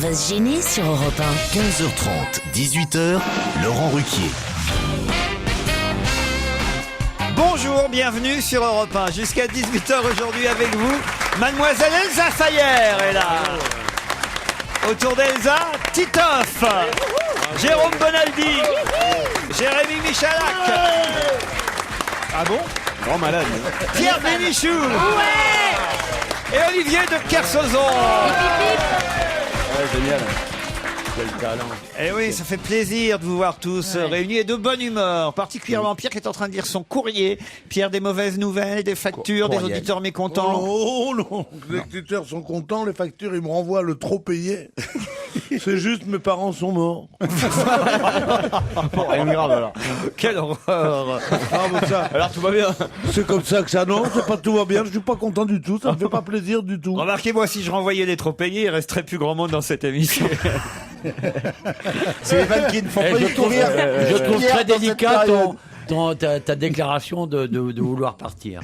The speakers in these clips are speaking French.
va se gêner sur Europe 1. 15h30, 18h, Laurent Ruquier. Bonjour, bienvenue sur Europe 1. Jusqu'à 18h aujourd'hui avec vous, Mademoiselle Elsa Fayer est là. Autour d'Elsa, Titoff, Jérôme Bonaldi, Jérémy Michalak. Ah bon? Grand malade. Pierre Bénichou. Et Olivier de Kersauzon. Ouais, génial. Quel talent. Eh oui, ça fait plaisir de vous voir tous réunis et de bonne humeur. Particulièrement Pierre qui est en train de lire son courrier. Pierre, des mauvaises nouvelles, des factures, des auditeurs mécontents. Oh non, les auditeurs sont contents, les factures, ils me renvoient le trop payé. C'est juste, mes parents sont morts. Bon, rien de grave alors. Quelle horreur. Ah, bon, ça, Alors tout va bien. c'est comme ça que ça, non, c'est pas tout va bien, je suis pas content du tout, ça me fait pas plaisir du tout. Remarquez-moi, si je renvoyais les trop payés, il resterait plus grand monde dans cette émission. C'est les vannes qui ne font pas du tout rire. Je trouve Pierre, très dans cette délicat période. ta déclaration de vouloir partir.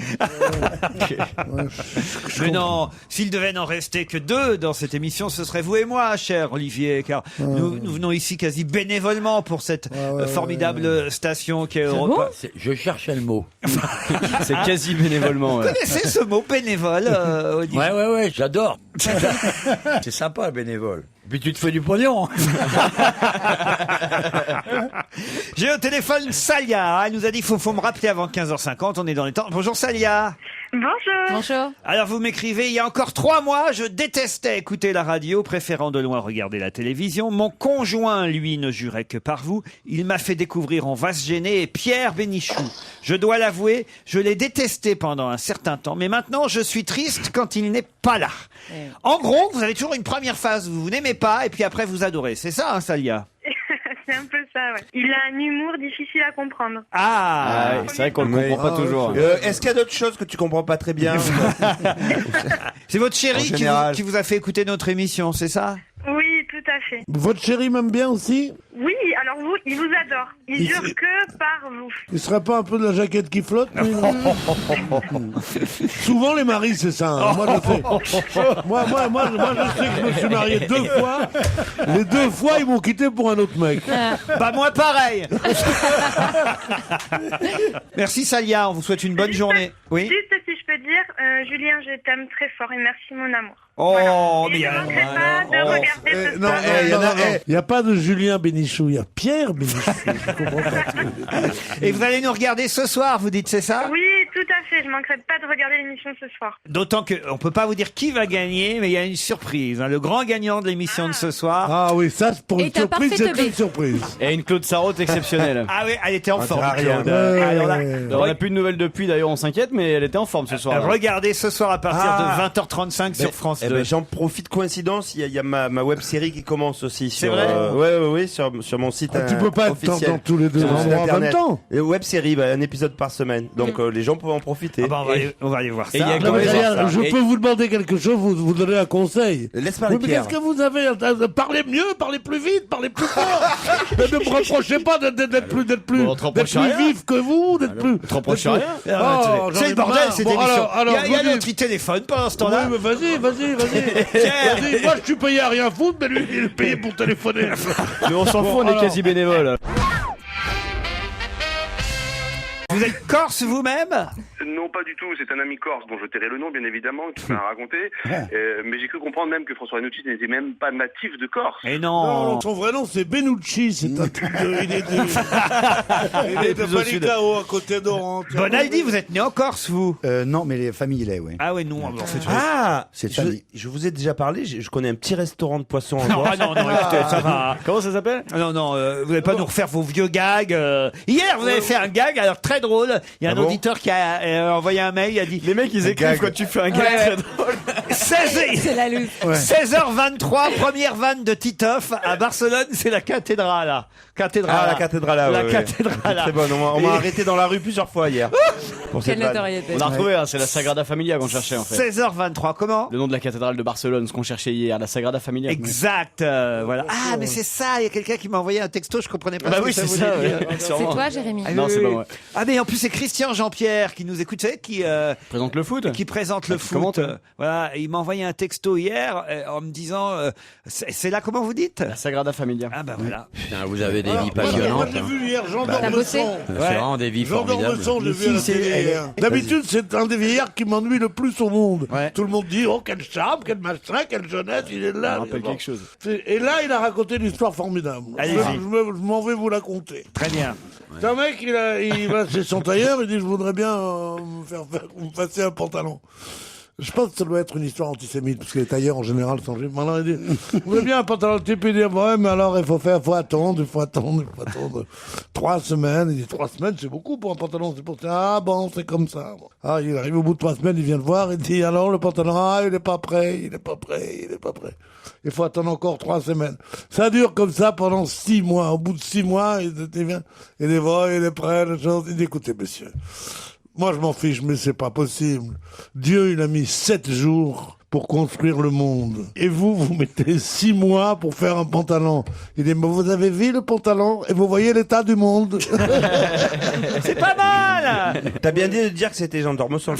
Mais non, s'il devait n'en rester que deux dans cette émission, ce serait vous et moi, cher Olivier, car nous venons ici quasi bénévolement pour cette formidable station qui est Europe. Je cherchais le mot. C'est quasi bénévolement. Vous connaissez ce mot bénévole, Olivier? Ouais, j'adore. C'est sympa, bénévole. Puis tu te fais du pognon. J'ai au téléphone Salia. Elle nous a dit qu'il faut me rappeler avant 15h50. On est dans les temps. Bonjour Salia. Bonjour. Alors vous m'écrivez, il y a encore 3 mois, je détestais écouter la radio, préférant de loin regarder la télévision. Mon conjoint, lui, ne jurait que par vous. Il m'a fait découvrir On va se gêner et Pierre Bénichou. Je dois l'avouer, je l'ai détesté pendant un certain temps, mais maintenant je suis triste quand il n'est pas là. En gros, vous avez toujours une première phase où vous n'aimez pas et puis après vous adorez. C'est ça, hein, Salia? C'est un peu ça, ouais. Il a un humour difficile à comprendre. Ah, Ouais, c'est vrai qu'on le comprend pas toujours. Est-ce qu'il y a d'autres choses que tu comprends pas très bien? c'est votre chéri En qui général. vous a fait écouter notre émission, c'est ça? Oui, tout à fait. Votre chéri m'aime bien aussi? Oui, alors vous, il vous adore. Il jure que par vous. Il serait pas un peu de la jaquette qui flotte, lui? Souvent les maris, c'est ça, hein. Moi je sais. Moi, je sais que je me suis marié 2 fois. Les 2 fois, ils m'ont quitté pour un autre mec. Bah moi pareil. Merci Salia, on vous souhaite une bonne journée. Oui. Juste si je peux dire, Julien, je t'aime très fort et merci mon amour. Oh, Voilà. mais Et je ne manquerai pas de regarder ce Non, soir. il n'y a pas de Julien Bénichou, il y a Pierre Bénichou. Je comprends pas. Et vous allez nous regarder ce soir, vous dites, c'est ça? Oui, tout à fait. Je manquerai pas de regarder l'émission ce soir. D'autant qu'on peut pas vous dire qui va gagner, mais il y a une surprise. Hein. Le grand gagnant de l'émission de ce soir. Ah oui, ça, pour Et une t'as surprise, parfait c'est teubé. une surprise. Et une Claude Sarraute exceptionnelle. Ah oui, elle était en forme, sert à rien. Claude. Alors là, On n'a plus de nouvelles depuis, d'ailleurs on s'inquiète, mais elle était en forme ce soir. regardez ce soir à partir Ah. de 20h35 sur France 2. J'en profite, coïncidence, il y a ma web série qui commence aussi. C'est sur, vrai ouais, sur mon site. Tu peux pas être officiel. dans tous les deux Sur mon site endroits en même internet. temps. Et web série, un épisode par semaine. Donc les gens peuvent en profiter. Ah bah, on va aller voir ça. Et il y a Non, quand mais même regarde, je Et- peux vous demander quelque chose, vous donner un conseil. Laisse parler Oui, mais Pierre. qu'est-ce que vous avez? Parlez mieux, parlez plus vite, parlez plus fort. Ne me reprochez pas d'être plus Bon, on te reproche rien. vif que vous, d'être plus. te reproche d'être plus- rien. Arrêtez. Oh, j'en C'est ai le bordel marre. cette Bon, émission. alors, il y a vous l'autre qui téléphone pendant ce temps-là. Oui, mais vas-y. Pierre. Vas-y, moi je suis payé à rien foutre, mais lui il est payé pour téléphoner. Mais on s'en fout, on est alors. quasi bénévole. Vous êtes corse vous-même? Non, pas du tout. C'est un ami corse dont je tairai le nom, bien évidemment, qui m'a raconté. Mais j'ai cru comprendre même que François Renucci n'était même pas natif de Corse. Et Non, non. son vrai nom c'est Benucci, c'est un truc de. Il est de plus au sud. Palicao, à côté d'Oran. Bonaldi, vous êtes né en Corse, vous? Non, mais les familles, il est, oui. Ah ouais, non. En fait, Ah, C'est je, famille. je vous ai déjà parlé, je connais un petit restaurant de poissons en non, Corse. ah non, écoutez, ça va. Comment ça s'appelle? Ah non, vous n'allez pas nous refaire vos vieux gags. Hier, vous avez fait un gag, alors très drôle. Il y a un bon auditeur qui a envoyé un mail, il a dit... Les mecs ils écrivent gag. quand tu fais un gag Ouais. très drôle. 16h23, première vanne de Titoff. À Barcelone, c'est la cathédrale. Ah, la cathédrale, La ouais, cathédrale. Très bonne. On m'a Et- arrêté dans la rue plusieurs fois hier. Pour cette Quelle vanne. notoriété. On a retrouvé, hein, c'est la Sagrada Familia qu'on cherchait en fait. 16h23, comment? Le nom de la cathédrale de Barcelone, ce qu'on cherchait hier, la Sagrada Familia. Exact, voilà. Ah, mais c'est ça, il y a quelqu'un qui m'a envoyé un texto, je comprenais pas Bah ce que oui, ça c'est voulait ça. dire. Ouais. C'est Sûrement. toi, Jérémy. Ah, Non, oui, c'est oui. pas moi. Ah, mais en plus, c'est Christian Jean-Pierre qui nous écoute, vous savez, qui Présente le foot. présente le qui foot. commente. Voilà, il m'a envoyé un texto hier en me disant c'est là, comment vous dites? La Sagrada Familia. Ah bah voilà. Putain, vous avez des vies Moi, passionnantes. j'ai hein. vu hier Jean T'as bossé d'Ormesson. C'est vraiment des vies Jean formidables. d'Ormesson, j'ai vu à la télé hier. D'habitude, c'est un des vieillards qui m'ennuie le plus au monde. Ouais. Tout le monde dit, oh, quel charme, quel machin, quelle jeunesse, il est là. Ça me rappelle Bon. quelque chose. Et là, il a raconté une histoire formidable. Allez-y. Je m'en vais vous la conter. Très bien. C'est un mec, il va chez son tailleur, il dit, je voudrais bien me passer un pantalon. Je pense que ça doit être une histoire antisémite, parce que les tailleurs, en général, sont juifs. Maintenant, il dit, vous voulez bien un pantalon, le type, il dit, ouais, mais alors, il faut attendre 3 semaines. Il dit, 3 semaines, c'est beaucoup pour un pantalon, c'est pour ça. Ah, bon, c'est comme ça. Ah, il arrive au bout de 3 semaines, il vient le voir, il dit, alors, le pantalon, ah, il est pas prêt. Il faut attendre encore 3 semaines. Ça dure comme ça pendant 6 mois. Au bout de 6 mois, il vient, il dit, bon, il est prêt, la chose. Il dit, écoutez, monsieur. Moi, je m'en fiche, mais c'est pas possible. Dieu, il a mis 7 jours pour construire le monde. Et vous mettez 6 mois pour faire un pantalon. Il dit, mais vous avez vu le pantalon et vous voyez l'état du monde. C'est pas mal. T'as bien dit de dire que c'était Jean d'Ormesson.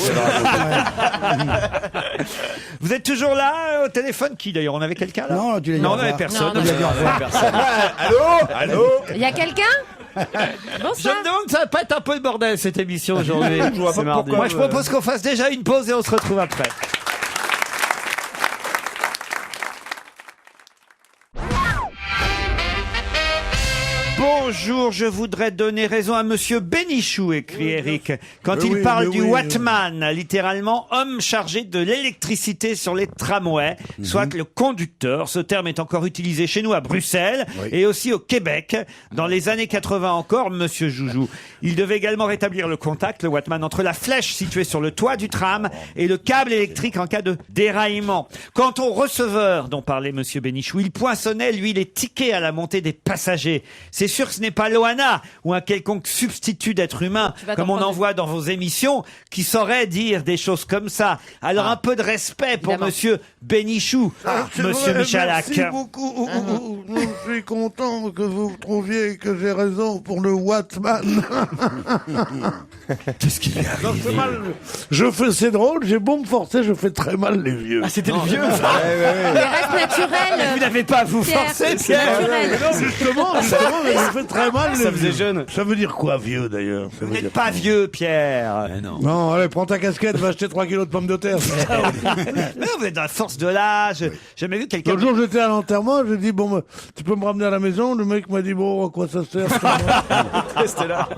Vous êtes toujours là au téléphone? Qui d'ailleurs? On avait quelqu'un là? Non, tu l'as dit Non, au on n'avait revoir. personne. Non, non. Allô Il y a quelqu'un? Je me demande, ça va pas être un peu le bordel cette émission aujourd'hui. Je vois pas pourquoi. Moi, je propose qu'on fasse déjà une pause et on se retrouve après. Bonjour, je voudrais donner raison à Monsieur Bénichou, écrit Eric, quand Mais il oui, parle mais du oui. Wattman, littéralement homme chargé de l'électricité sur les tramways, soit le conducteur. Ce terme est encore utilisé chez nous à Bruxelles et aussi au Québec. Dans les années 80 encore, Monsieur Joujou. Il devait également rétablir le contact, le Wattman, entre la flèche située sur le toit du tram et le câble électrique en cas de déraillement. Quant au receveur dont parlait Monsieur Bénichou, il poinçonnait, lui, les tickets à la montée des passagers. C'est sûr que ce n'est pas Loana ou un quelconque substitut d'être humain, Tu vas comme t'en on en prendre. voit dans vos émissions, qui saurait dire des choses comme ça. Alors un peu de respect pour Évidemment. Monsieur Bénichou, C'est Monsieur vrai, Michalak. Merci beaucoup. Je suis content que vous trouviez que j'ai raison pour le Wattman. Qu'est-ce qu'il y a? Non, c'est mal. C'est drôle, j'ai beau me forcer, je fais très mal les vieux. Ah, c'était le vieux. Il reste naturel. Vous n'avez pas à vous Pierre, forcer, c'est Pierre. naturel. Non, justement, mais je fais très mal les Ça vieux. faisait jeune. Ça veut dire quoi, vieux, d'ailleurs? Ça Vous veut n'êtes dire pas quoi vieux, Pierre. Non, allez, prends ta casquette, va acheter 3 kilos de pommes de terre. Non, vous êtes dans la force de l'âge. J'ai jamais vu quelqu'un. L'autre jour, j'étais à l'enterrement, j'ai dit, bon, tu peux me ramener à la maison? Le mec m'a dit, bon, à quoi ça sert? Restez là.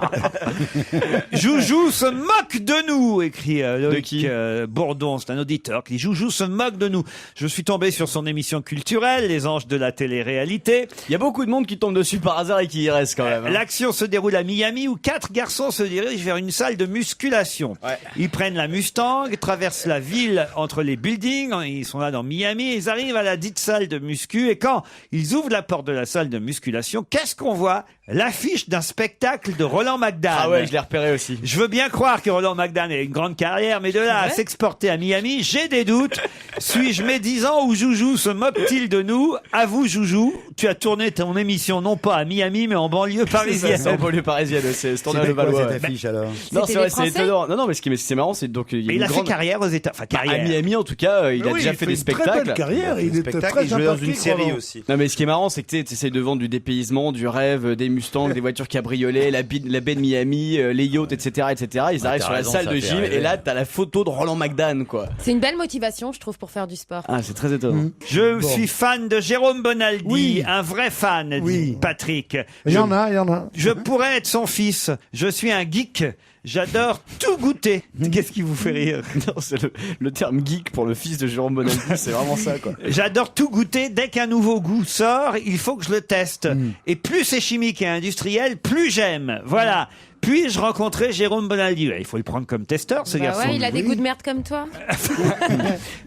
Joujou se moque de nous, écrit Loïc qui Bourdon, c'est un auditeur qui dit Joujou se moque de nous. Je suis tombé sur son émission culturelle, Les Anges de la télé-réalité. Il y a beaucoup de monde qui tombe dessus par hasard et qui y reste quand même. hein. L'action se déroule à Miami où 4 garçons se dirigent vers une salle de musculation. Ouais. Ils prennent la Mustang, traversent la ville entre les buildings, ils sont là dans Miami, ils arrivent à la dite salle de muscu et quand ils ouvrent la porte de la salle de musculation, qu'est-ce qu'on voit? L'affiche d'un spectacle de Roland McDan. Ah ouais, je l'ai repéré aussi. Je veux bien croire que Roland McDan a une grande carrière, mais de là à s'exporter à Miami, j'ai des doutes. Suis-je médisant ou Joujou se moque-t-il de nous? Avoue, Joujou, tu as tourné ton émission non pas à Miami, mais en banlieue parisienne. C'est en banlieue parisienne, c'est ce tournage de C'était quoi Valois. cette affiche alors? Non, C'était c'est vrai, des c'est Français étonnant. Non, mais ce qui c'est marrant, c'est donc il y a Mais il une a fait grande carrière aux États, enfin à carrière. Miami en tout cas, il a déjà fait des Une très spectacles. belle carrière, il était Spectacle, très il jouait dans une sympathique, série Roland. aussi. Non mais ce qui est marrant c'est que tu essayes de vendre du dépaysement, du rêve, des Mustangs, des voitures cabriolets, la baie de Miami, les yachts, etc. Ils arrivent t'as sur la raison, salle ça de fait gym rêver. et là t'as la photo de Roland McDan quoi. C'est une belle motivation, je trouve, pour faire du sport. Ah c'est très étonnant. Je suis fan de Jérôme Bonaldi, Oui. un vrai fan, dit Oui. Patrick. Il y en a. Je pourrais être son fils. Je suis un geek. J'adore tout goûter. Qu'est-ce qui vous fait rire? Non, c'est le terme geek pour le fils de Jérôme Bonaldi, c'est vraiment ça quoi. J'adore tout goûter. Dès qu'un nouveau goût sort, il faut que je le teste. Et plus c'est chimique et industriel, plus j'aime. Voilà. Puis-je rencontrer Jérôme Bonaldi? Ouais, il faut le prendre comme testeur, ce Bah garçon. ouais, il a des goûts de merde comme toi.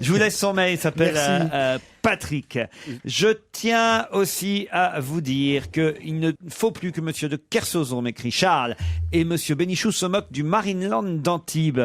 Je vous laisse son mail, il s'appelle Patrick. Je tiens aussi à vous dire qu'il ne faut plus que Monsieur de Kersauzon, m'écrit Charles, et Monsieur Bénichou se moquent du Marineland d'Antibes.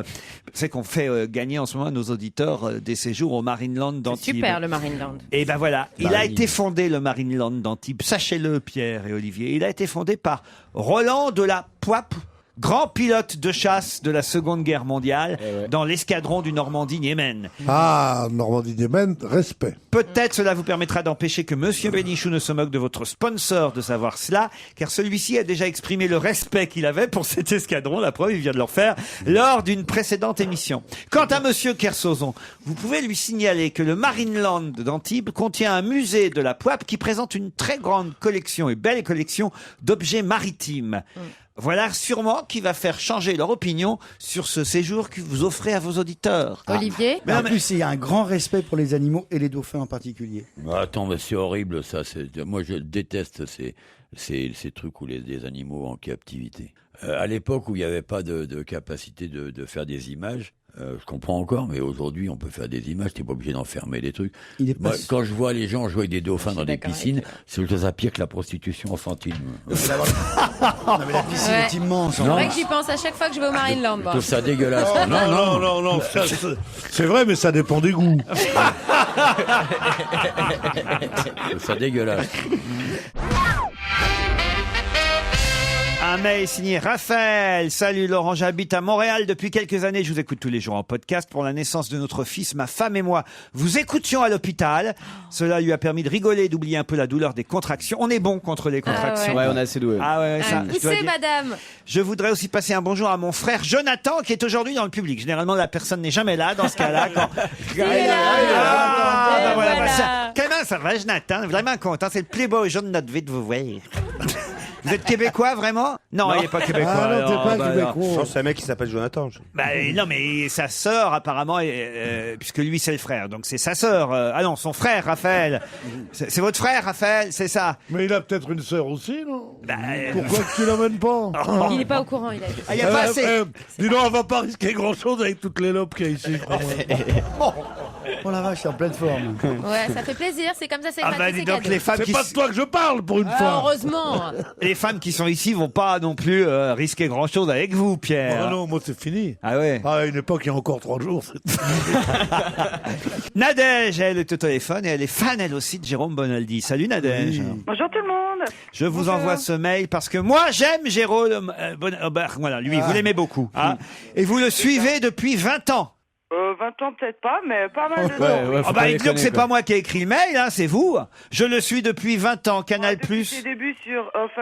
C'est qu'on fait gagner en ce moment à nos auditeurs des séjours au Marineland d'Antibes. Super, le Marineland. Et ben voilà, il a été fondé, le Marineland d'Antibes. Sachez-le, Pierre et Olivier. Il a été fondé par Roland de la Poipe grand pilote de chasse de la Seconde Guerre mondiale dans l'escadron du Normandie-Niemen. Ah, Normandie-Niemen, respect. Peut-être cela vous permettra d'empêcher que Monsieur Bénichou ne se moque de votre sponsor de savoir cela, car celui-ci a déjà exprimé le respect qu'il avait pour cet escadron. La preuve, il vient de le refaire lors d'une précédente émission. Quant à Monsieur Kersozon, vous pouvez lui signaler que le Marineland d'Antibes contient un musée de la Poipe qui présente une très grande collection et belle collection d'objets maritimes. Voilà sûrement qui va faire changer leur opinion sur ce séjour que vous offrez à vos auditeurs. Olivier En plus, il y a un grand respect pour les animaux et les dauphins en particulier. Attends, mais c'est horrible ça. Moi, je déteste ces trucs où des animaux en captivité. À l'époque où il n'y avait pas de capacité de faire des images, je comprends encore, mais aujourd'hui, on peut faire des images, t'es pas obligé d'enfermer des trucs. Moi, quand je vois les gens jouer avec des dauphins dans des piscines, c'est chose à pire que la prostitution enfantine. Non, mais la piscine est immense. C'est vrai que j'y pense à chaque fois que je vais au Marineland. Je trouve ça dégueulasse. Non, c'est vrai, mais ça dépend des goûts. Je trouve ça dégueulasse. Un mail signé Raphaël. Salut Laurent, j'habite à Montréal depuis quelques années. Je vous écoute tous les jours en podcast. Pour la naissance de notre fils, ma femme et moi vous écoutions à l'hôpital. Cela lui a permis de rigoler et d'oublier un peu la douleur des contractions. On est bon contre les contractions. Ouais, on est assez doué. Ah ouais, ça, je dois Poussez, dire. madame. Je voudrais aussi passer un bonjour à mon frère Jonathan qui est aujourd'hui dans le public. Généralement, la personne n'est jamais là dans ce cas-là. Quand... là. voilà. Voilà. Comment ça va, Jonathan? Vraiment content. C'est le playboy jaune de notre vie de vous voir. Vous êtes québécois, vraiment? Non, il n'est pas québécois. Ah non, t'es alors, pas bah, québécois. Non, c'est un mec qui s'appelle Jonathan. Bah, non, mais sa sœur, apparemment, puisque lui, c'est le frère. Donc, c'est sa sœur. Ah non, son frère, Raphaël. C'est votre frère, Raphaël, c'est ça? Mais il a peut-être une sœur aussi, non? Bah, Pourquoi que tu l'amènes pas? Il n'est pas au courant, il a dit. Ah, il n'y a pas assez. Dis donc, on va pas risquer grand-chose avec toutes les lobes qu'il y a ici. Oh la vache, c'est en pleine forme. Ouais, ça fait plaisir, c'est comme ça, c'est Ah gratuit, bah, c'est dis donc, cadeau. les femmes C'est qui... pas de toi que je parle, pour une Ah, fois. heureusement. Les femmes qui sont ici vont pas non plus risquer grand-chose avec vous, Pierre. Ah non, moi c'est fini. Ah ouais. Ah, à une époque, il y a encore 3 jours. Nadège, elle est au téléphone et elle est fan, elle aussi, de Jérôme Bonaldi. Salut Nadège. Bonjour tout le monde. Je vous envoie ce mail parce que moi, j'aime Jérôme voilà, lui, vous l'aimez beaucoup. Hein, et vous le suivez depuis 20 ans. 20 ans peut-être pas, mais pas mal de temps. Ouais, faut Ah pas bah, dites-le que déconner, c'est quoi. pas moi qui ai écrit le mail, hein, c'est vous. Je le suis depuis 20 ans, Canal+. Depuis ses débuts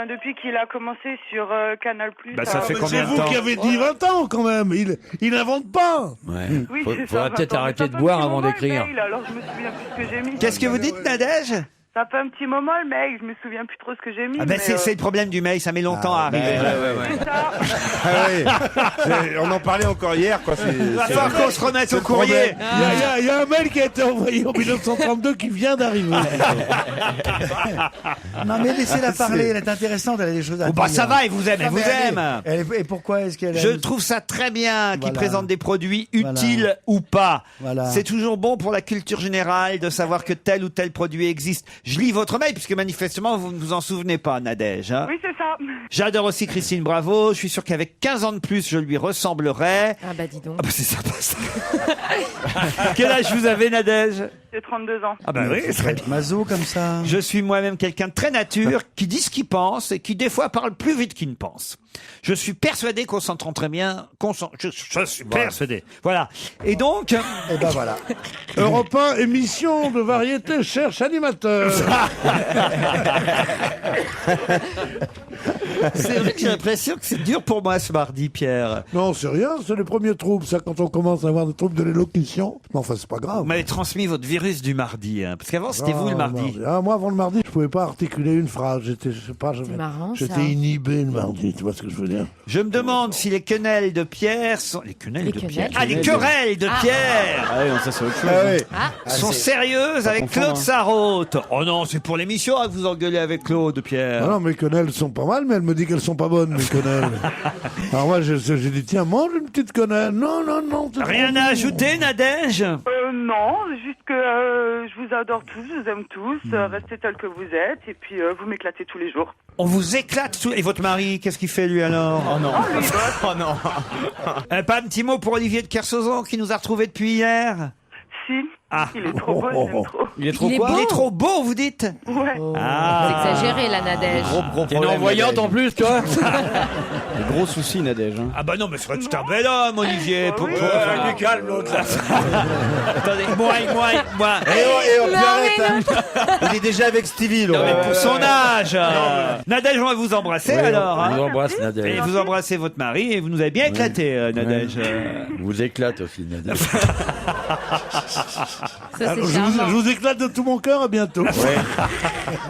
depuis qu'il a commencé sur Canal+. Bah, ça fait Mais combien c'est de vous temps qui avez dit 20 ans, quand même. Il n'invente pas. Ouais. Oui, c'est Faudra ça, peut-être 20 ans. arrêter Mais de ça fait boire un petit avant moment, d'écrire. le mail, alors je me souviens plus ce que j'ai mis. Qu'est-ce que vous dites, Nadège? Ça fait un petit moment le mail, je me souviens plus trop ce que j'ai mis. Ah ben mais, c'est le problème du mail, ça met longtemps à arriver. c'est ça. On en parlait encore hier, quoi. Il va falloir qu'on se remette au courrier. Il y a un mail qui a été envoyé en 1932 qui vient d'arriver. Non, mais laissez-la parler, elle est intéressante, elle a des choses à Oh, dire. bah ça va, elle vous aime, elle Non, mais vous allez, aime. Et pourquoi est-ce qu'elle Je aime trouve ça très bien qu'il Voilà. présente des produits Voilà. utiles ou pas. Voilà. C'est toujours bon pour la culture générale de savoir que tel ou tel produit existe. Je lis votre mail puisque manifestement vous ne vous en souvenez pas, Nadège. Hein. Oui, c'est ça. J'adore aussi Christine Bravo. Je suis sûr qu'avec 15 ans de plus, je lui ressemblerai. Ah bah dis donc. Ah bah c'est sympa ça. Quel âge vous avez, Nadège? J'ai 32 ans. Ah bah oui, Faut pas être maso comme ça. Je suis moi-même quelqu'un de très nature, qui dit ce qu'il pense et qui des fois parle plus vite qu'il ne pense. Je suis persuadé qu'on s'entend très bien. Je suis persuadé. Voilà. Et donc... Et ben voilà. Europe 1, émission de variété, cherche animateur. C'est vrai que j'ai l'impression que c'est dur pour moi ce mardi, Pierre. Non, c'est rien, c'est les premiers troubles, ça, quand on commence à avoir des troubles de l'élocution. Mais enfin, c'est pas grave. Vous m'avez transmis votre virus du mardi, hein, parce qu'avant c'était vous le mardi. Ah, moi, avant le mardi, je pouvais pas articuler une phrase. J'étais, je sais pas, marrant, ça. j'étais inhibé le mardi, tu vois ce que je veux dire? Je me demande si les quenelles de Pierre sont... Les quenelles de Pierre? Ah, les Quenelles. querelles de Pierre Ah ouais, non, ça c'est autre chose. Ah ouais. sont sérieuses avec confondre, Claude hein. Sarraute. Oh non, c'est pour l'émission hein, que vous engueulez avec Claude, Pierre. Ah non, mes quenelles sont pas mal, mais elle me dit qu'elles sont pas bonnes, mes quenelles. Alors moi, j'ai dit, tiens, mange une petite quenelle. Non, non, non. c'est Rien trop à bon. ajouter, Nadège? Non, juste que je vous adore tous, je vous aime tous, restez tels que vous êtes, et puis vous m'éclatez tous les jours. On vous éclate tout. Et votre mari, qu'est-ce qu'il fait lui alors? Oh non. Oh non. Pas un petit mot pour Olivier de Kersauzon qui nous a retrouvés depuis hier? Si, Ah. Il est trop beau, j'aime trop. Il est trop Il est quoi beau. Il est trop beau, vous dites? Ouais. Ah. C'est exagéré, la Nadège. Gros T'es problème, non-voyante Nadège. en plus, toi? Gros souci, Nadège. Hein. Ah bah non, mais c'est vrai que c'est un bel homme, Olivier. Bah oui. Enfin, calme, l'autre, là. attendez, moi. Et on Non, arrête, mais hein. Il est déjà avec Stevie, Non, mais là. pour son âge. Nadège, on va vous embrasser alors. On hein. vous embrasse, Et Nadège. vous embrassez votre mari et vous nous avez bien éclaté, Nadège. Vous éclate aussi, Nadège. Ça, c'est Alors, je charmant. vous éclate de tout mon cœur, à bientôt.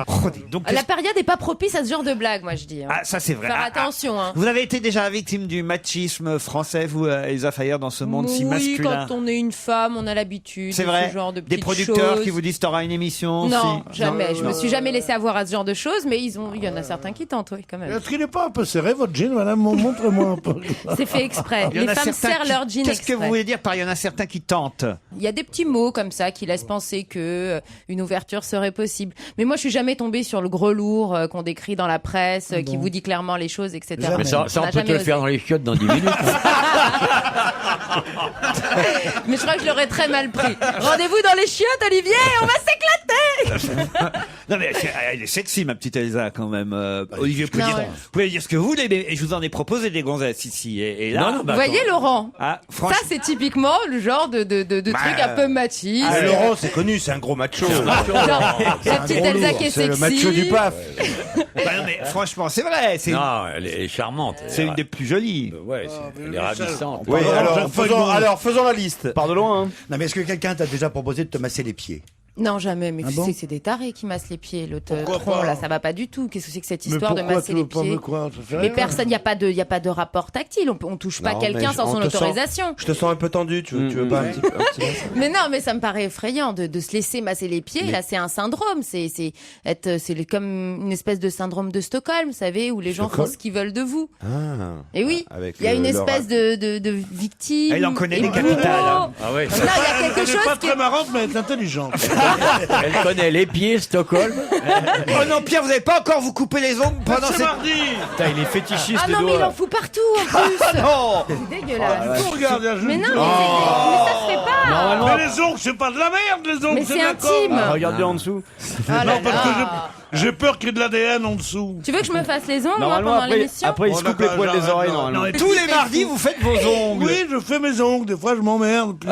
Oh, dis donc, La période n'est pas propice à ce genre de blague, moi, je dis. hein. ah, ça c'est vrai. Faire Ah, attention. Hein. vous avez été déjà victime du machisme français, vous, Elsa Fayer, dans ce monde si Oui, masculin. quand on est une femme, on a l'habitude. C'est de vrai. Ce genre de Des petites producteurs choses. qui vous disent t'auras une émission. Non, si. jamais. Je me suis jamais laissé avoir à ce genre de choses, mais il y en a certains qui tentent, oui, quand même. Est-ce qu'il n'est pas un peu serré, votre jean, madame? Montre-moi un peu. C'est fait exprès. Il y en Les a femmes certains serrent qui- leur jean Qu'est-ce que exprès. vous voulez dire par il y en a certains qui tentent? Il y a des petits mots comme ça qui laissent penser que une ouverture serait possible. Mais moi, je suis jamais tombée sur le gros lourd qu'on décrit dans la presse, qui vous dit clairement les choses, etc. Jamais. Mais ça, On on n'a peut te jamais le faire osé. dans les chiottes dans 10 minutes. Mais je crois que je l'aurais très mal pris. Rendez-vous dans les chiottes, Olivier, on va s'éclater. Non mais elle est sexy, ma petite Elsa, quand même. Olivier, vous pouvez, Non, dire, ouais. vous pouvez dire ce que vous voulez, mais je vous en ai proposé des gonzesses ici. Et là, Non, non, Vous bah, voyez, Laurent, ah, ça franchement, c'est typiquement le genre de truc un peu machiste. Ah, Laurent, c'est connu, c'est un gros macho. Genre, la petite Elsa qui est C'est le sexy. macho du paf. bah non, mais franchement, c'est vrai. C'est non, elle est charmante. c'est une des plus jolies. Ouais, elle est ravissante. Oui, Alors, faisons la liste. Part de loin, hein. Non, mais est-ce que quelqu'un t'a déjà proposé de te masser les pieds? Non, jamais. Mais Ah tu bon sais que c'est des tarés qui massent les pieds. L'autre Pourquoi tronc, pas là, ça va pas du tout. Qu'est-ce que c'est que cette Mais histoire de pourquoi masser tu les veux pas pieds? me croire? Ça fait Mais rien. personne, il n'y a pas de rapport tactile. On touche pas Non, quelqu'un mais sans on son te sent- autorisation. Je te sens un peu tendu, tu veux pas un petit peu Mais non, mais ça me paraît effrayant de se laisser masser les pieds. Là, c'est un syndrome. C'est comme une espèce de syndrome de Stockholm, vous savez, où les gens font ce qu'ils veulent de vous. Ah. Et oui, Avec il y a une leur- espèce de victime. Elle en connaît et des bourreau. capitales, hein. Ah ouais. Non, il y a quelque Elle est chose pas qui très marrante, mais elle est intelligente. Elle connaît les pieds, Stockholm. Oh non, Pierre, vous n'avez pas encore vous couper les ongles pendant C'est cette... mardi. Putain, il est fétichiste, Ah les non, mais il doigts. en fout partout en plus. Oh C'est dégueulasse. Vous regardez, Mais non, mais ça se fait pas. Normalement, Mais les ongles, c'est pas de la merde, les ongles, Mais c'est c'est de la intime. com. ah, regarde bien en dessous. Oh là Non, parce que là. j'ai peur qu'il y ait de l'ADN en dessous. Tu veux que je me fasse les ongles moi, Normalement, pendant après, l'émission après, il se Oh, coupe les d'accord, poils des j'arrête, oreilles, non. normalement. Non, mais tous les mardis, vous faites vos ongles. Oui, je fais mes ongles, des fois je m'emmerde. puis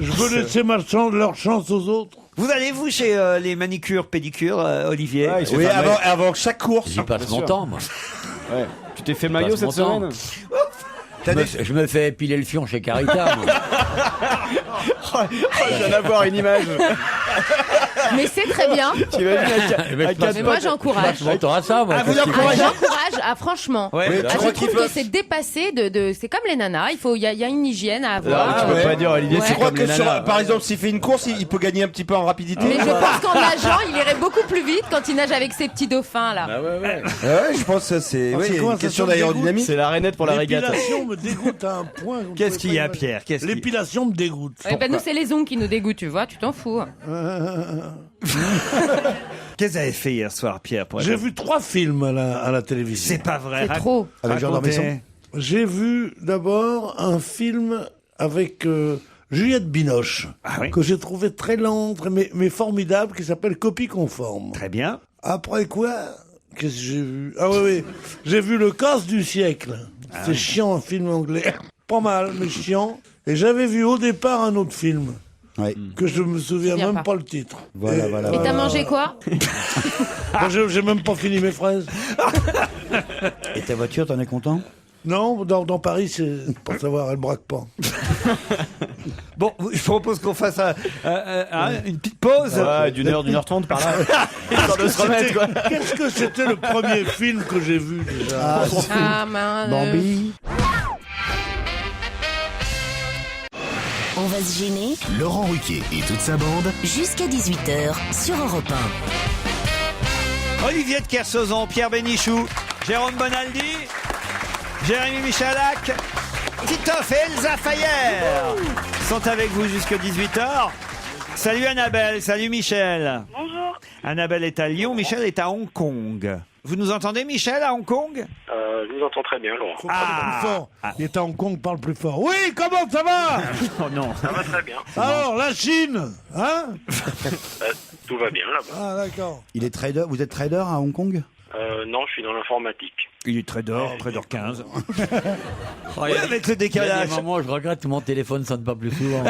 je veux laisser leur chance aux autres. Vous allez, vous, chez les manicures, pédicures, Olivier? Ouais, il se Oui, fait un mec. avant chaque course. J'y passe mon sûr. temps, moi. Ouais. Tu t'es fait maillot passe cette mon temps. semaine? Je me fais épiler le fion chez Carita, moi. Je viens d'avoir une image. Mais c'est très bien. Tu imagines Mais à je quatre Mais moi, potes. j'encourage. Je m'entends à ça, moi. Ah, vous quand il- l'encouragez? J'encourage, franchement. Ouais. Oui, Ah, tu je crois trouve qu'il que faut- c'est dépassé c'est comme les nanas. Il y a une hygiène à Non, avoir. mais tu peux ouais. pas dire, Olivier, Ouais. c'est Je crois comme que les nanas. par exemple, s'il fait une course, il peut gagner un petit peu en rapidité. Mais je pense qu'en nageant, il irait beaucoup plus vite quand il nage avec ses petits dauphins là. Ah ouais, ouais. Ouais, je pense que c'est Ah, oui, c'est il y a quoi, une ça question sonne d'aérodynamique. C'est la rainette pour la régate. L'épilation me dégoûte à un point. que vous Qu'est-ce pouvez qu'il y a, pas Pierre? Qu'est-ce qu'il y a? L'épilation me dégoûte. Ouais, bah, nous, c'est les ongles qui nous dégoûtent, tu vois, tu t'en fous. Qu'est-ce que vous avez fait hier soir, Pierre? pour J'ai être- vu 3 films à la télévision. C'est pas vrai. C'est trop. Avec Jean Racontez. Dormesson. J'ai vu d'abord un film avec Juliette Binoche, Ah oui. que j'ai trouvé très lent, mais formidable, qui s'appelle Copie conforme. Très bien. Après quoi, qu'est-ce que j'ai vu? Ah oui, j'ai vu Le Casse du siècle. C'est chiant, un film anglais. Pas mal, mais chiant. Et j'avais vu au départ un autre film, Ouais. que je me souviens Souviens même pas. pas le titre. Voilà, Et, voilà. Et t'as mangé quoi? Moi, j'ai même pas fini mes fraises. Et ta voiture, t'en es content? Non, dans Paris, c'est pour savoir, elle braque pas. Bon, je propose qu'on fasse une petite pause. Ouais, d'une heure 30 par là. Histoire de se remettre, quoi. Qu'est-ce que c'était le premier film que j'ai vu déjà? Ah mince. Bambi. On va se gêner Laurent Ruquier et toute sa bande. jusqu'à 18h sur Europe Olivier de Kersauzon, Pierre Bénichou, Jérôme Bonaldi, Jérémy Michalak, Titoff et Elsa Fayer sont avec vous jusqu'à 18h. Salut Annabelle, salut Michel. Bonjour. Annabelle est à Lyon, Michel est à Hong Kong. Vous nous entendez, Michel, à Hong Kong? je vous entends très bien, Laurent. Faut parler plus fort. Il est à Hong Kong, parle plus fort. Oui, comment ça va? Oh non. Ça va très bien. Alors, la Chine, hein? Tout va bien là-bas. Ah, d'accord. Il est trader. Vous êtes trader à Hong Kong? Non, je suis dans l'informatique. Il est trader 15. Oui, avec le décalage. Moi, je regrette que mon téléphone sonne pas plus souvent.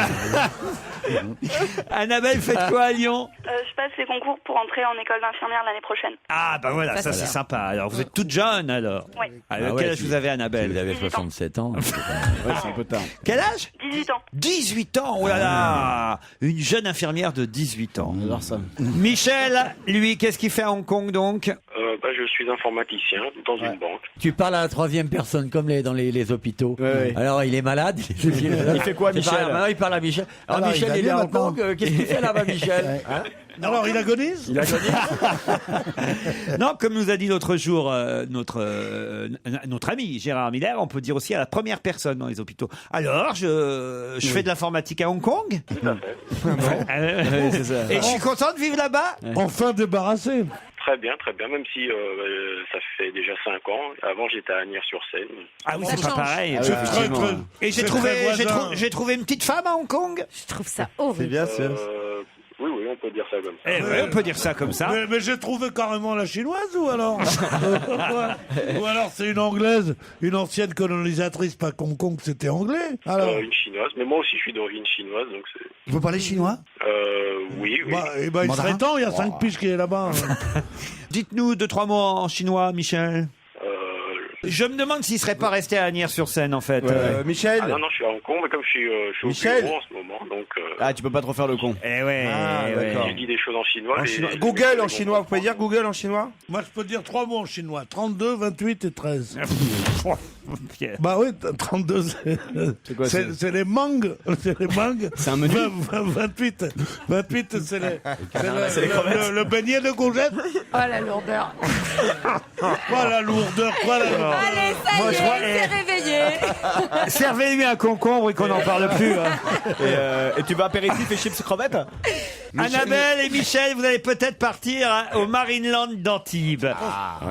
Annabelle, faites quoi à Lyon? Je passe les concours pour entrer en école d'infirmière l'année prochaine. Ah, bah voilà, ça c'est sympa. Alors, vous êtes toute jeune, alors? Oui. Quel âge vous avez, Annabelle? Vous avez 67 ans. C'est un peu tard. Quel âge? 18 ans. 18 ans, oh là là! Une jeune infirmière de 18 ans. Alors ça. Michel, lui, qu'est-ce qu'il fait à Hong Kong, donc? Je suis informaticien dans une banque. Tu parles à la troisième personne comme dans les hôpitaux. Ouais. Alors il est malade. Il fait quoi, Michel? Maintenant il parle à Michel. Alors Alors, Michel il il est va à mieux Hong Kong. Qu'est-ce qu'il fait là-bas, Michel? Hein? Alors, il agonise? Il a gagné. Non, comme nous a dit l'autre jour notre ami Gérard Miller, on peut dire aussi à la première personne dans les hôpitaux. Alors, je fais de l'informatique à Hong Kong. Tout à fait. C'est ça. Et je suis content de vivre là-bas. Enfin débarrassé. Très bien, même si ça fait déjà 5 ans. Avant, j'étais à Agnières-sur-Seine. Ah oui, Ça c'est pas change. pareil. Ah oui, effectivement. Et j'ai c'est trouvé, très voisin. j'ai trouvé une petite femme à Hong Kong. Je trouve ça horrible. bien, Oui, on peut dire ça comme ça. Eh ouais, on peut dire ça comme ça. Mais j'ai trouvé carrément la chinoise ou alors? Ou alors c'est une anglaise, une ancienne colonisatrice, pas Hong Kong, c'était anglais. Alors, Une chinoise, mais moi aussi je suis d'origine chinoise, donc c'est... Vous parlez chinois? Oui. il Mandarin serait temps, il y a 5 piges qui est là-bas. Dites-nous 2-3 mots en chinois, Michel. Je me demande s'il serait pas resté à Agnières-sur-Seine, en fait. Michel. Ah non, je suis à Hong Kong, mais comme je suis au Michel. bureau en ce moment, donc... Ah, tu peux pas trop faire le con. Eh ouais. Ah, eh ouais. d'accord. Je dis des choses en chinois. Google en chinois. Vous pouvez dire Google en chinois? Moi, je peux dire 3 mots en chinois. 32, 28 et 13. Pierre. Bah oui, 32, quoi, c'est les mangues. C'est les mangues. C'est un menu. 28, c'est les crevettes. le beignet de courgette. Oh la lourdeur. Quoi la lourdeur, quoi la lourdeur. Allez, ça Moi, y je vois- est, c'est réveillé. Servez-lui un concombre et qu'on n'en parle plus. Hein. Et tu vas apéritif et chips crevettes? Annabelle et Michel, vous allez peut-être partir au Marineland d'Antibes.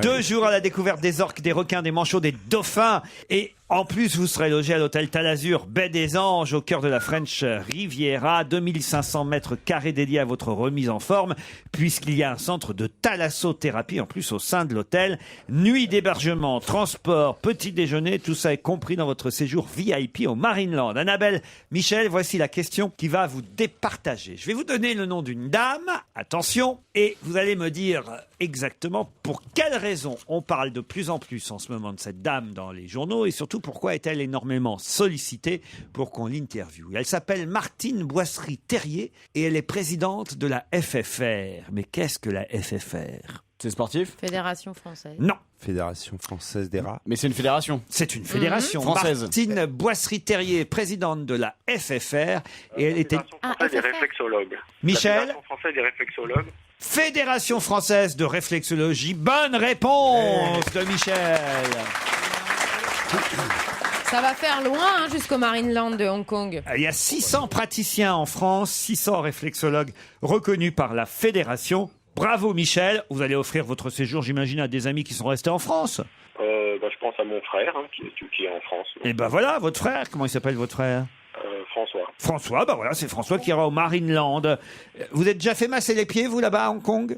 2 jours à la découverte des orques, des requins, des manchots, des dauphins. Et en plus, vous serez logé à l'hôtel Talazur, Baie des Anges, au cœur de la French Riviera. 2500 mètres carrés dédiés à votre remise en forme, puisqu'il y a un centre de thalassothérapie en plus au sein de l'hôtel. Nuit d'hébergement, transport, petit déjeuner, tout ça est compris dans votre séjour VIP au Marineland. Annabelle, Michel, voici la question qui va vous départager. Je vais vous donner le nom d'une dame, attention, et vous allez me dire exactement pour quelle raison on parle de plus en plus en ce moment de cette dame dans les journaux et surtout pourquoi est-elle énormément sollicitée pour qu'on l'interviewe. Elle s'appelle Martine Boisserie-Terrier et elle est présidente de la FFR. Mais qu'est-ce que la FFR? C'est sportif? Fédération française. Non. Fédération française des rats. Mais c'est une fédération. C'est une fédération Française. Martine Boisserie-Terrier, présidente de la FFR, et elle était Fédération française des réflexologues. Michel. La Fédération française des réflexologues. Fédération française de réflexologie. Bonne réponse de Michel. Ça va faire loin hein, jusqu'au Marineland de Hong Kong. Il y a 600 praticiens en France, 600 réflexologues reconnus par la fédération. Bravo Michel, vous allez offrir votre séjour, j'imagine, à des amis qui sont restés en France. Je pense à mon frère qui est en France. Et ben voilà, votre frère, comment il s'appelle votre frère? François. François, bah voilà, c'est François qui ira au Marineland. Vous êtes déjà fait masser les pieds, vous, là-bas à Hong Kong?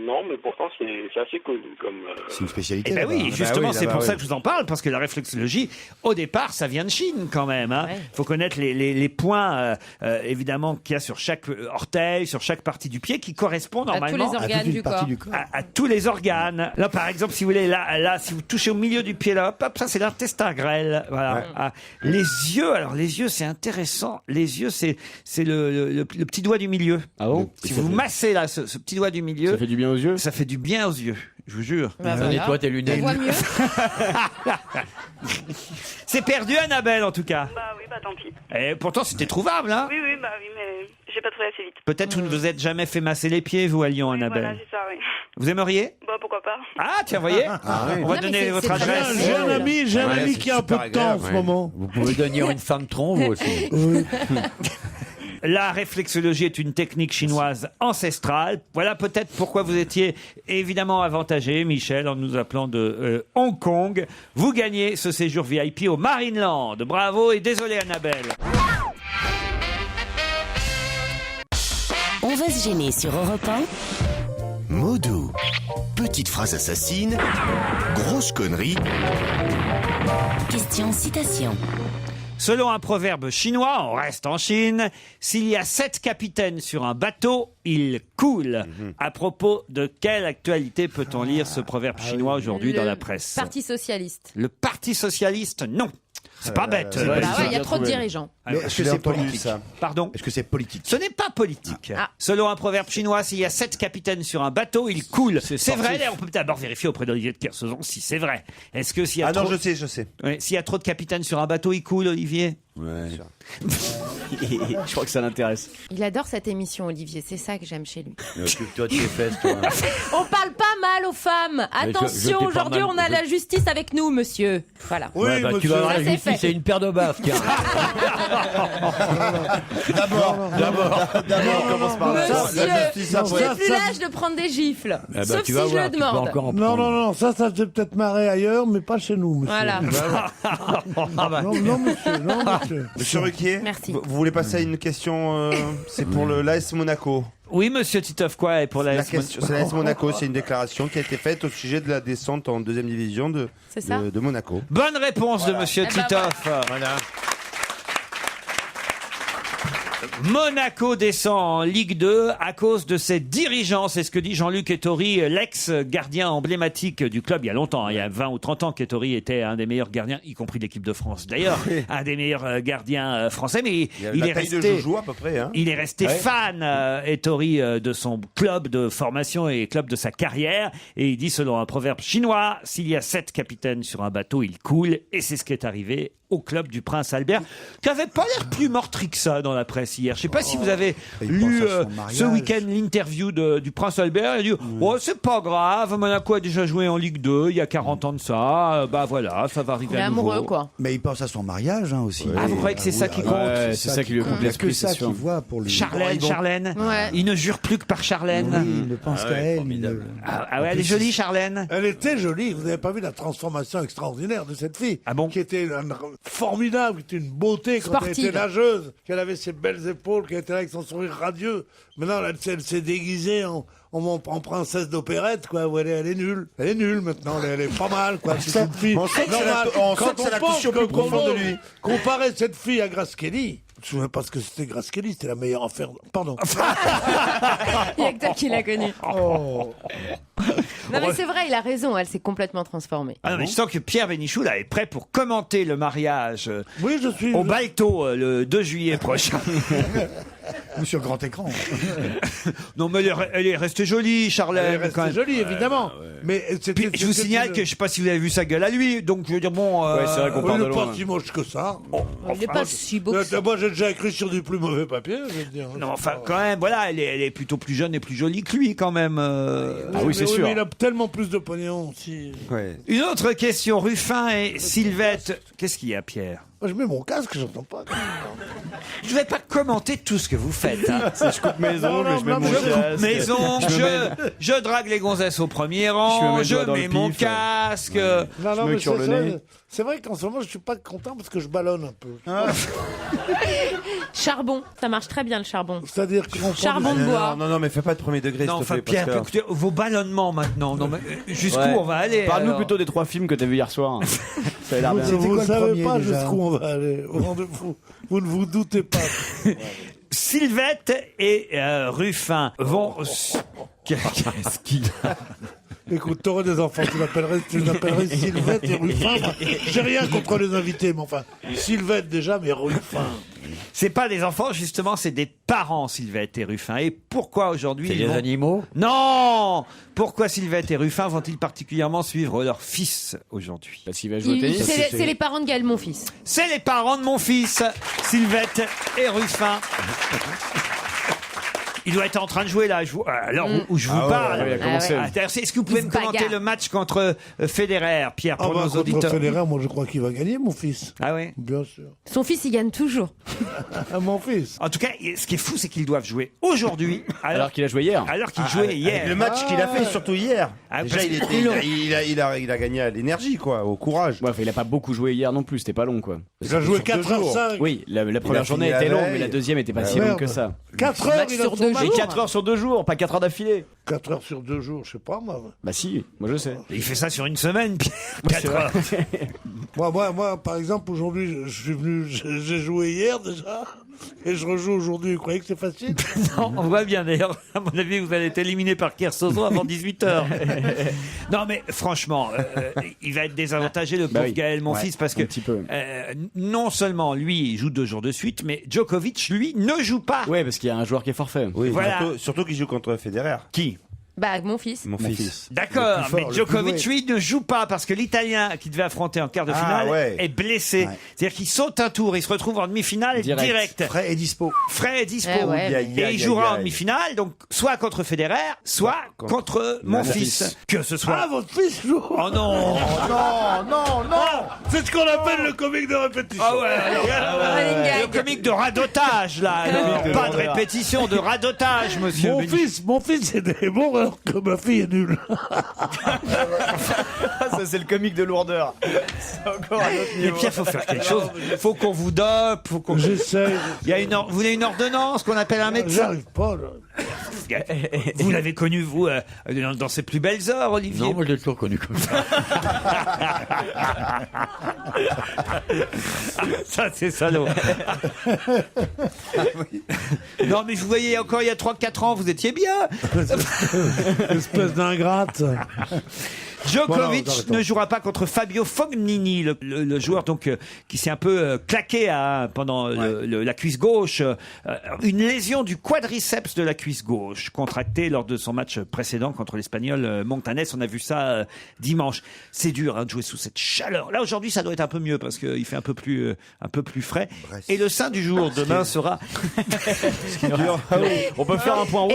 Non, mais pourtant c'est assez connu comme... C'est une spécialité. Eh ben là-bas. oui, justement, c'est pour là-bas, ça oui. que je vous en parle, parce que la réflexologie, au départ, ça vient de Chine quand même. Hein. Ouais. Faut connaître les points, évidemment, qu'il y a sur chaque orteil, sur chaque partie du pied, qui correspondent À tous normalement les À toute organes une du partie corps. du corps. à tous les organes. Là, par exemple, si vous voulez, là, si vous touchez au milieu du pied, là, hop, ça c'est l'intestin grêle. Voilà. Ah, les yeux, alors les yeux, c'est intéressant. Les yeux, c'est le petit doigt du milieu. Ah bon? Si vous massez là, ce petit doigt du milieu, Ça fait du bien aux yeux? ça fait du bien aux yeux. Je vous jure. Bah, Ça voilà. nettoie tes On lunettes. voit mieux. C'est perdu, Annabelle, en tout cas. Bah oui, bah tant pis. Et pourtant, c'était trouvable, hein. Oui, bah oui, mais j'ai pas trouvé assez vite. Peut-être vous ne vous êtes jamais fait masser les pieds, vous, à Lyon, Annabelle. Voilà, c'est ça, oui. Vous aimeriez? Bah pourquoi pas. Ah, tiens, voyez. On va Non, mais donner c'est- votre c'est très adresse. bien. J'ai un ami c'est qui a un peu super de temps en agréable, ce ouais. moment. Vous pouvez devenir une femme tronc, vous aussi. La réflexologie est une technique chinoise ancestrale. Voilà peut-être pourquoi vous étiez évidemment avantagé, Michel, en nous appelant de Hong Kong. Vous gagnez ce séjour VIP au Marineland. Bravo et désolé Annabelle. On va se gêner sur Europe 1. Mots doux. Petite phrase assassine. Grosse connerie. Question citation. Selon un proverbe chinois, on reste en Chine, s'il y a 7 capitaines sur un bateau, il coule. À propos de quelle actualité peut-on lire ce proverbe chinois aujourd'hui dans la presse? Parti socialiste. Le Parti socialiste, non. C'est pas bête. Il y a trop de dirigeants. Mais est-ce que c'est politique ça? Pardon? Est-ce que c'est politique? Ce n'est pas politique. Selon un proverbe chinois, s'il y a 7 capitaines sur un bateau, il coule. C'est vrai, on peut d'abord vérifier auprès d'Olivier de Kersauzon si c'est vrai. Est-ce que s'il y a non, je sais. Oui, s'il y a trop de capitaines sur un bateau, il coule, Olivier? Ouais. Je crois que ça l'intéresse. Il adore cette émission, Olivier. C'est ça que j'aime chez lui. Occupe-toi de tes fesses, toi. On parle pas mal aux femmes. Attention, aujourd'hui, on a la justice avec nous, monsieur. Voilà. Oui, Ouais, bah, tu monsieur. vas voir Ça, la c'est justice, fait. c'est une paire de baffes, tiens. D'abord, commence par là. Monsieur, j'ai plus l'âge de prendre des gifles. Eh ben, Sauf tu si vas je voir, le tu peux demande. encore en Non, prendre. non, ça fait peut-être marrer ailleurs, mais pas chez nous, monsieur. Voilà. Non, monsieur. Monsieur Ruquier, Merci. vous voulez passer à une question, c'est pour l'AS Monaco. Oui, monsieur Titoff, quoi, et pour la C'est l'AS Monaco, c'est une déclaration qui a été faite au sujet de la descente en 2e division de Monaco. Bonne réponse de monsieur Eh ben, Titoff. Voilà. Monaco descend en Ligue 2 à cause de ses dirigeants. C'est ce que dit Jean-Luc Ettori, l'ex-gardien emblématique du club. Il y a longtemps, il y a 20 ou 30 ans qu'Ettori était un des meilleurs gardiens, y compris l'équipe de France d'ailleurs, un des meilleurs gardiens français. Mais il est resté, de Jojo à peu près. Hein. il est resté fan, Ettori, de son club de formation et club de sa carrière. Et il dit, selon un proverbe chinois, s'il y a 7 capitaines sur un bateau, il coule. Et c'est ce qui est arrivé au club du Prince Albert, qui avait pas l'air plus meurtri que ça dans la presse hier. Je sais pas si vous avez lu ce week-end l'interview du Prince Albert. Il a dit c'est pas grave, Monaco a déjà joué en Ligue 2 il y a 40 ans de ça. Bah voilà, ça va arriver Il est à nouveau. amoureux, quoi. Mais il pense à son mariage aussi. Ah, vous croyez que c'est ça qui compte? Ouais, c'est ça qui lui coupe Il n'y a que l'esprit, ça c'est qu'il sûr. voit pour lui. Charlène. Ouais. Il ne jure plus que par Charlène. Oui, il ne pense qu'à elle. formidable. Ah ouais, elle est jolie, Charlène. Elle était jolie. Vous n'avez pas vu la transformation extraordinaire de cette fille? Ah bon? Qui était formidable, qui était une beauté quand Sportive. elle était nageuse, qu'elle avait ses belles épaules, qu'elle était là avec son sourire radieux. Maintenant, elle s'est déguisée en princesse d'opérette, quoi. Où elle est nulle. Elle est nulle maintenant. Elle est pas mal, quoi. C'est une fille On sent que normale. on sent Quand que c'est la pense touche au plus que profond de lui. comparer cette fille à Grace Kelly. Je ne me souviens pas ce que c'était Grace Kelly, c'était la meilleure affaire. Pardon. Il y a que toi qui l'as connu. Oh. Non, mais c'est vrai, il a raison. Elle s'est complètement transformée. Ah non, mais je sens que Pierre Bénichou là est prêt pour commenter le mariage Oui, je suis. au Balto le 2 juillet prochain. Ou sur grand écran. Non, mais elle est restée jolie, Charlène. Elle est quand restée même. jolie, évidemment. Mais Puis, je vous signale que je sais pas si vous avez vu sa gueule à lui, donc je veux dire bon. Ouais, c'est vrai qu'on part il de n'est loin. pas si moche que ça. Il n'est pas si beau que ça. Moi, j'ai déjà écrit sur du plus mauvais papier, je veux dire. Non, enfin, quand même, voilà, elle est plutôt plus jeune et plus jolie que lui, quand même. Ah oui, c'est sûr. Mais il a tellement plus de pognon aussi. Ouais. Une autre question, Ruffin et Sylvette. Qu'est-ce qu'il y a, Pierre? Moi, je mets mon casque, j'entends pas. Je vais pas commenter tout ce que vous faites. Hein. Je coupe mes ongles, je mets mon Je coupe casque. mes ongles, Je me mets- je drague les gonzesses au premier Je me rang, mets le je doigt dans mets le mon pif. casque. Non, me mais cure le nez. c'est vrai qu'en ce moment, je suis pas content parce que je ballonne un peu. Charbon, ça marche très bien le charbon. C'est-à-dire qu'on Charbon de bois. Non, mais fais pas de premier degré, Non, s'il te enfin, plaît, Pierre, parce que- écoutez, vos ballonnements maintenant. Non, mais jusqu'où Ouais. on va aller? Parle-nous alors plutôt des 3 films que t'as vus hier soir. Ça a l'air bien. C'était Vous quoi ne le savez premier, pas déjà jusqu'où on va aller. Au rendez-vous. Vous ne vous doutez pas. Sylvette et Ruffin vont. Qu'est-ce qu'il a? Écoute, t'aurais des enfants, tu les appellerais Sylvette et Ruffin. Enfin, j'ai rien contre les invités, mais enfin, Sylvette déjà, mais Ruffin. C'est pas des enfants, justement, c'est des parents, Sylvette et Ruffin. Et pourquoi aujourd'hui C'est ils des vont- animaux? Non! Pourquoi Sylvette et Ruffin vont-ils particulièrement suivre leur fils aujourd'hui? Parce qu'il va jouer au tennis. C'est les parents de Gaël, mon fils. C'est les parents de mon fils, Sylvette et Ruffin. Il doit être en train de jouer là, à l'heure où je vous parle. il a commencé. Est-ce que vous pouvez me commenter le match contre Federer, Pierre, pour nos contre auditeurs? Federer, moi je crois qu'il va gagner, mon fils. Ah oui? Bien sûr. Son fils, il gagne toujours. Mon fils. En tout cas, ce qui est fou, c'est qu'ils doivent jouer aujourd'hui. Alors qu'il a joué hier. Alors qu'il jouait hier. Le match qu'il a fait, surtout hier. Ah, Déjà, parce il a gagné à l'énergie, quoi, au courage. Ouais, il a pas beaucoup joué hier non plus, c'était pas long quoi. Il a joué 4h05. Oui, la première a journée fini la était longue, veille. mais la deuxième était pas si longue que ça. 4 heures, il a son match. Et 4 heures sur 2 jours, pas 4 heures d'affilée. 4 heures sur 2 jours, je sais pas, moi. Bah si, moi je sais. Il fait ça sur une semaine, Pierre. C'est 4 vrai. heures. Moi, par exemple, aujourd'hui, je suis venu, j'ai joué hier déjà, et je rejoue aujourd'hui. Vous croyez que c'est facile? Non, on voit bien d'ailleurs. À mon avis, vous allez être éliminé par Kersozo avant 18h. Non, mais franchement, il va être désavantagé, le pauvre Gaël, mon fils, parce que non seulement lui, il joue 2 jours de suite, mais Djokovic, lui, ne joue pas. Ouais, parce qu'il y a un joueur qui est forfait. Oui, Voilà. surtout qu'il joue contre Federer. Qui? Bah, mon fils. Mon fils. D'accord, Le plus fort, mais le Djokovic, plus lui, ne joue pas parce que l'Italien qui devait affronter en quart de finale est blessé. C'est-à-dire qu'il saute un tour, il se retrouve en demi-finale direct. Frais et dispo. Frais est dispo. Eh ouais. Et il jouera en demi-finale, donc soit contre Federer, soit contre mon fils. Que ce soit. Ah, votre fils joue? Oh non! C'est ce qu'on appelle le comique de répétition. Ah ouais, le comique de radotage, là. Alors, de pas de radotage. répétition, de radotage, monsieur. Mon fils est bon alors que ma fille est nulle. Ça c'est le comique de lourdeur. C'est encore un autre Mais niveau. Pierre, faut faire quelque chose. Faut qu'on vous dope. Faut qu'on... J'essaye. Il y a vous voulez une ordonnance qu'on appelle un médecin? J'arrive pas, là. Vous l'avez connu, vous, dans ses plus belles heures, Olivier? Non, moi je l'ai toujours connu comme ça. Ça, c'est salaud. Non, mais je vous voyais encore il y a 3-4 ans, vous étiez bien. Espèce d'ingrate. Djokovic Voilà, ne jouera pas contre Fabio Fognini, le joueur donc qui s'est un peu claqué pendant la cuisse gauche, une lésion du quadriceps de la cuisse gauche contractée lors de son match précédent contre l'Espagnol Montanes. On a vu ça dimanche. C'est dur de jouer sous cette chaleur. Là aujourd'hui, ça doit être un peu mieux parce qu'il fait un peu plus frais. Et le saint du jour demain sera. On peut faire un point route.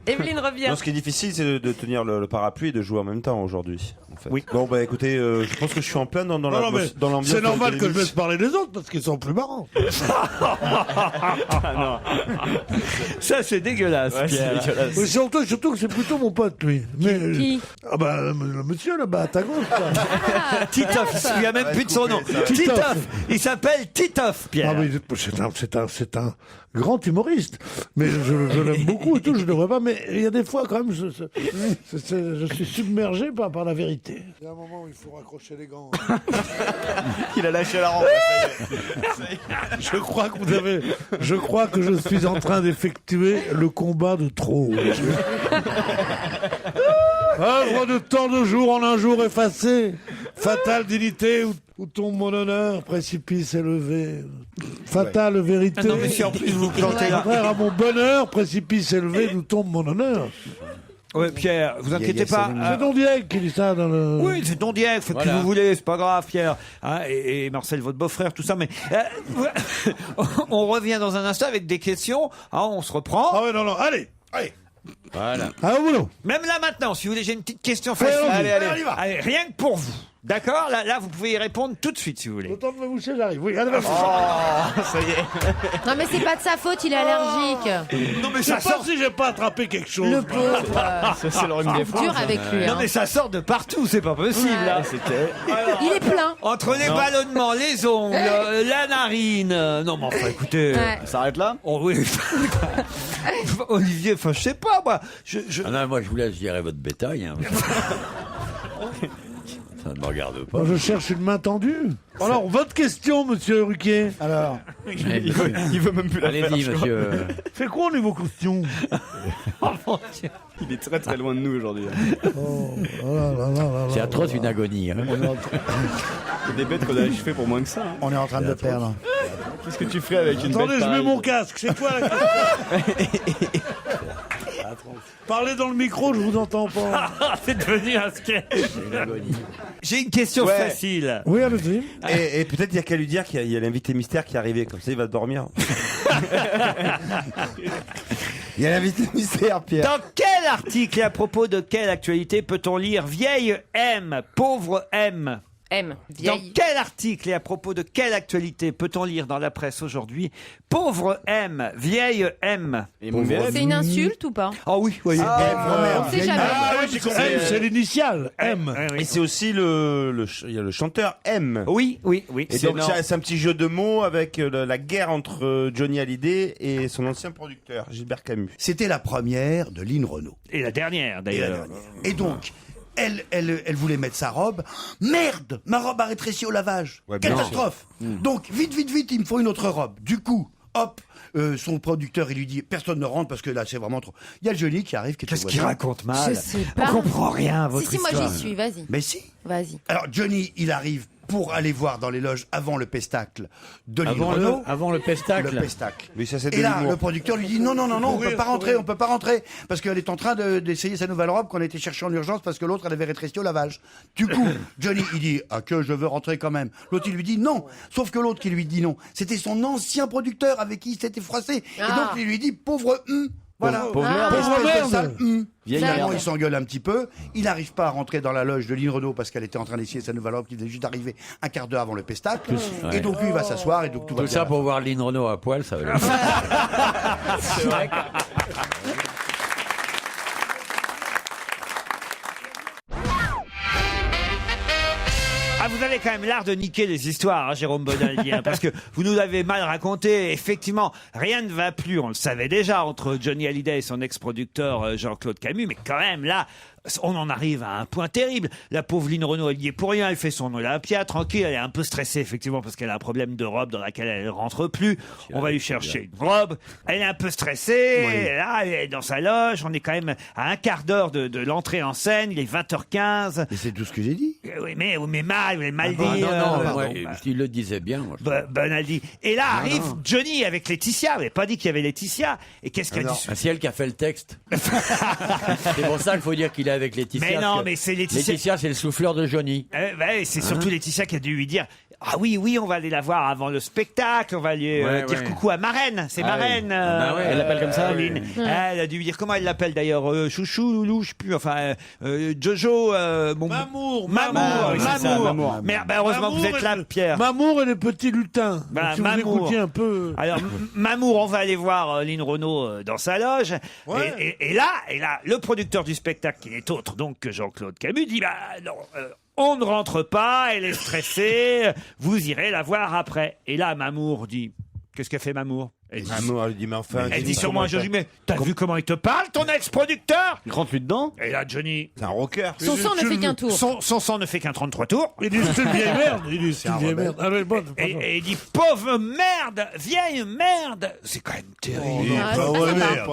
Evelyne revient. Non, ce qui est difficile, c'est de tenir le parapluie et de jouer en même temps aujourd'hui. En fait. Oui. Bon, bah écoutez, je pense que je suis en plein dans l'ambiance. C'est normal que je laisse parler les autres parce qu'ils sont plus marrants. Ça, c'est dégueulasse, Pierre. Mais surtout que c'est plutôt mon pote, lui. Mais, Qui ah bah, le monsieur là-bas à ta gauche. là. Titoff, il n'y a même plus de son nom. Titoff, il s'appelle Titoff, Pierre. Ah oui, c'est un grand humoriste. Mais je l'aime beaucoup et tout, je ne devrais pas. Mais il y a des fois quand même, je suis submergé par la vérité. Il y a un moment où il faut raccrocher les gants. Il a lâché la rampe. Je crois que je suis en train d'effectuer le combat de trop. Œuvre de tant de jours en un jour effacé, fatale dignité où tombe mon honneur, précipice élevé, fatale vérité. Ah non, mais si en plus vous plantez là. Frère, à mon bonheur, précipice élevé, d'où tombe mon honneur. Ouais, Pierre, vous inquiétez pas. C'est Don Diego qui dit ça dans le... Oui, c'est Don Diego, faites ce que vous voulez, c'est pas grave, Pierre. Hein, et Marcel, votre beau-frère, tout ça, mais on revient dans un instant avec des questions. Hein, on se reprend. Ah ouais, non, allez. Voilà. Ah au boulot. Même là maintenant, si vous voulez, j'ai une petite question facile. Allez, on y va. Allez, rien que pour vous. D'accord, là, vous pouvez y répondre tout de suite si vous voulez. Autant de me boucher, j'arrive. Oui, allez, Ça y est. Non, mais c'est pas de sa faute, il est allergique. Non, mais Je ça sais pas sort. si j'ai pas attrapé quelque chose. Le pauvre. Ça c'est le rhume des C'est dur avec lui. Non, hein. mais ça sort de partout, c'est pas possible. Là. Il est plein. Entre les ballonnements, les ongles, la narine. Non, mais enfin, écoutez. Ouais. Ça s'arrête là? Oh oui. Olivier, enfin, je sais pas, moi. Ah non, moi je vous laisse gérer votre bétail. Hein. Ça ne me regarde pas. Moi, je cherche une main tendue. Alors, votre question, monsieur Ruquier. Alors, Il veut même plus la faire. Allez-y, je monsieur. C'est quoi au niveau costume? crois. Il est très très loin de nous aujourd'hui. C'est atroce une agonie. Hein. Il y a des bêtes qu'on a achevées pour moins que ça. Hein. on est en train de le perdre. Qu'est-ce que tu ferais avec une Attendez, bête je mets pareille? mon casque. C'est quoi la question? Parlez dans le micro, je vous entends pas. C'est devenu un sketch. J'ai une question facile. Oui, allez-y. Et peut-être il y a qu'à lui dire qu'il y a l'invité mystère qui est arrivé, comme ça il va dormir. Il y a l'invité mystère, Pierre. Dans quel article et à propos de quelle actualité peut-on lire vieille M, pauvre M? M, Dans vieille. quel article et à propos de quelle actualité peut-on lire dans la presse aujourd'hui pauvre M, vieille M? C'est une insulte ou pas? Oh oui, oui. On sait jamais. M, c'est l'initiale. M. Et c'est aussi il y a le chanteur M. Oui. Et donc c'est un petit jeu de mots avec la guerre entre Johnny Hallyday et son ancien producteur, Gilbert Camus. C'était la première de Lynn Renault. Et la dernière, d'ailleurs. Et donc, elle voulait mettre sa robe. Merde, ma robe a rétréci au lavage. Ouais, bien Catastrophe. Donc, vite, il me faut une autre robe. Du coup, hop, son producteur, il lui dit, personne ne rentre parce que là, c'est vraiment trop. Il y a le Johnny qui arrive. Qu'est-ce qu'il raconte mal? Je sais pas. On comprend rien à votre Si, histoire. moi j'y suis, vas-y. Mais si. Vas-y. Alors, Johnny, il arrive pour aller voir dans les loges avant le pestacle de Lynn Renault. Avant le pestacle. Le pestacle. Oui, ça c'est de Et là, l'humour. le producteur lui dit non, on peut pas rentrer, parce qu'elle est en train d'essayer sa nouvelle robe qu'on a été chercher en urgence parce que l'autre elle avait rétréci au lavage. Du coup, Johnny il dit que je veux rentrer quand même. L'autre il lui dit non, sauf que l'autre qui lui dit non, c'était son ancien producteur avec qui il s'était froissé. Et donc il lui dit pauvre voilà. Pauvre merde. Espèce de sale, Finalement, merde. il s'engueule un petit peu. Il n'arrive pas à rentrer dans la loge de Lynn Renault parce qu'elle était en train d'essayer sa nouvelle robe qui venait juste d'arriver un quart d'heure avant le pestacle. Et donc lui, il va s'asseoir et donc tout va Tout bien. ça pour voir Lynn Renault à poil, ça veut dire. C'est vrai. Ah, vous avez quand même l'art de niquer les histoires, hein, Jérôme Bonaldi, hein, parce que vous nous l'avez mal raconté. Effectivement, rien ne va plus, on le savait déjà, entre Johnny Hallyday et son ex-producteur Jean-Claude Camus, mais quand même, là, on en arrive à un point terrible. La pauvre Lynn Renault, elle y est pour rien, elle fait son Olympia, tranquille, elle est un peu stressée, effectivement, parce qu'elle a un problème de robe dans laquelle elle rentre plus. On va lui chercher une robe. Elle est un peu stressée, et là, elle est dans sa loge, on est quand même à un quart d'heure de l'entrée en scène, il est 20h15. Et c'est tout ce que j'ai dit. Oui, mais mal, vous avez mal dit. Il le disait bien. Moi, Bonaldi. Et là arrive Johnny avec Laetitia. Vous n'avez pas dit qu'il y avait Laetitia. Et qu'est-ce qu'elle dit? C'est elle qui a fait le texte. C'est pour ça qu'il faut dire qu'il est avec Laetitia. Mais non, mais c'est Laetitia. Laetitia, c'est le souffleur de Johnny. C'est surtout Laetitia qui a dû lui dire: ah oui, on va aller la voir avant le spectacle, on va lui dire coucou à Marraine. C'est Marraine. Elle l'appelle comme ça. Lynn. Elle a dû lui dire comment elle l'appelle d'ailleurs, chouchou, loulou, je sais plus, enfin, Jojo, Mamour. Mamour. Mais heureusement que vous êtes là, Pierre. Mamour et les petits lutins. Si vous Mamour. écoutiez un peu. Alors, Mamour, on va aller voir Lynn Renault dans sa loge. Ouais. Et là, le producteur du spectacle, qui n'est autre donc que Jean-Claude Camus, dit non, on ne rentre pas, elle est stressée, vous irez la voir après. Et là, Mamour dit, qu'est-ce qu'elle fait Mamour? Mamour, elle dit, mais enfin. Elle dit sur moi, Johnny, mais t'as vu comment il te parle, ton ex-producteur? Il rentre plus dedans. Et là, Johnny. C'est un rocker. Son sang ne fait qu'un tour. Son sang ne fait qu'un 33 tours. Il dit, c'est une vieille merde. Il dit, c'est une vieille merde. Ah, mais bon, Et il dit, pauvre merde, vieille merde. C'est quand même terrible.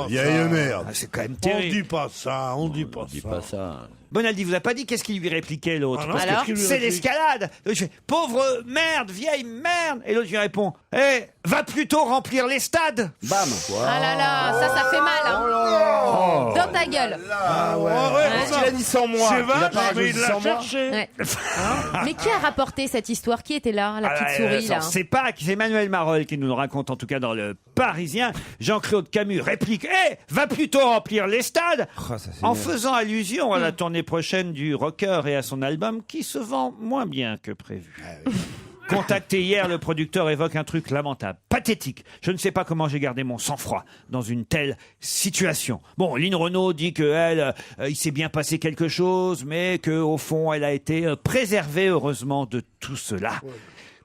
vieille merde. C'est quand même On terrible. dit pas ça, on dit pas ça. Pas ça. Bonaldi vous a pas dit qu'est-ce qu'il lui répliquait l'autre? Ah non, Parce qu'est-ce que qu'il lui c'est réplique l'escalade. L'autre fait pauvre merde, vieille merde. Et l'autre lui répond va plutôt remplir les stades. Bam. Ah là là, ça fait mal. Hein. Dans ta gueule. Parce qu'il a dit sans moi. C'est Il a vache, pas mais rajouté il l'a sans moi. cherché. Ouais. Mais qui a rapporté cette histoire? Qui était là, la petite souris là? C'est pas c'est Emmanuel Marolles qui nous le raconte en tout cas dans le Parisien. Jean-Claude Camus réplique va plutôt remplir les stades, en faisant allusion à la tournée prochaine du rocker et à son album qui se vend moins bien que prévu. Contacté hier, le producteur évoque un truc lamentable, pathétique. Je ne sais pas comment j'ai gardé mon sang-froid dans une telle situation. Bon, Lynn Renault dit qu'elle, il s'est bien passé quelque chose, mais qu'au fond, elle a été préservée, heureusement, de tout cela.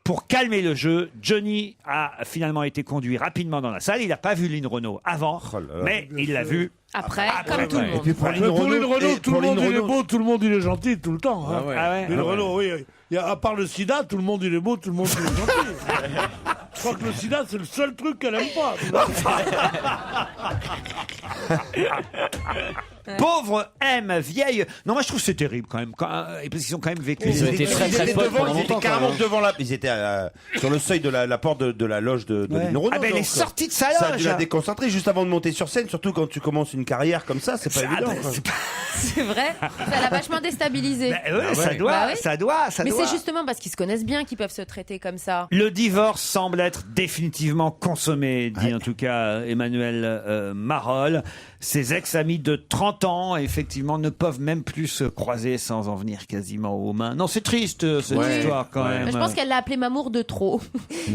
Pour calmer le jeu, Johnny a finalement été conduit rapidement dans la salle. Il n'a pas vu Lynn Renault avant, mais il l'a vu après, comme tout le monde. Et puis pour Lynn Renault, tout le monde il est beau, tout le monde il est gentil tout le temps. Hein. Lynn Renault, oui. À part le sida, tout le monde il est beau, tout le monde il est gentil. Je crois que le sida, c'est le seul truc qu'elle aime pas. Pauvre M, vieille. Non, moi je trouve que c'est terrible quand même. Parce qu'ils sont quand même vécu. Ils ont été très très potes pendant Ils étaient longtemps. carrément devant la. Ils étaient sur le seuil de la porte de la loge de Lynn Renault. Ah ben elle est donc, sortie de sa ça a loge. dû la déconcentrer juste avant de monter sur scène, surtout quand tu commences une carrière comme ça, c'est pas évident. Ben, quoi. C'est vrai, ça l'a vachement déstabilisé. Ça doit. Mais c'est justement parce qu'ils se connaissent bien qu'ils peuvent se traiter comme ça. Le divorce semble être définitivement consommé, dit en tout cas Emmanuel Marolle. Ses ex-amis de 30 ans, effectivement, ne peuvent même plus se croiser sans en venir quasiment aux mains. Non, c'est triste, cette histoire, quand même. Je pense qu'elle l'a appelé Mamour de trop.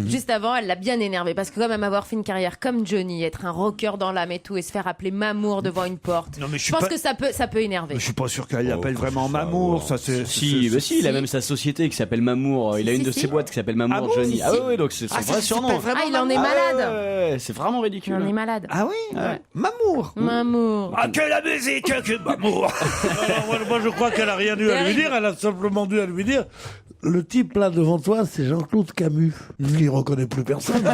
Juste avant, elle l'a bien énervé. Parce que quand même avoir fait une carrière comme Johnny, être un rocker dans l'âme et tout, et se faire appeler Mamour devant une porte, non, mais je pense que ça peut énerver. Je suis pas sûr qu'elle l'appelle vraiment Mamour. Ça, Si, il a même sa société qui s'appelle Mamour. Il a une de ses boîtes qui s'appelle Mamour Johnny. Ah oui, donc c'est son vrai surnom. Il en est malade. Ouais, c'est vraiment ridicule. Il en est malade. Ah oui, Mamour. Mamour. Ah, que la musique, que Mamour. Moi, je crois qu'elle a rien dû à lui dire. Elle a simplement dû à lui dire. Le type là devant toi, c'est Jean-Claude Camus. Il reconnaît plus personne. Il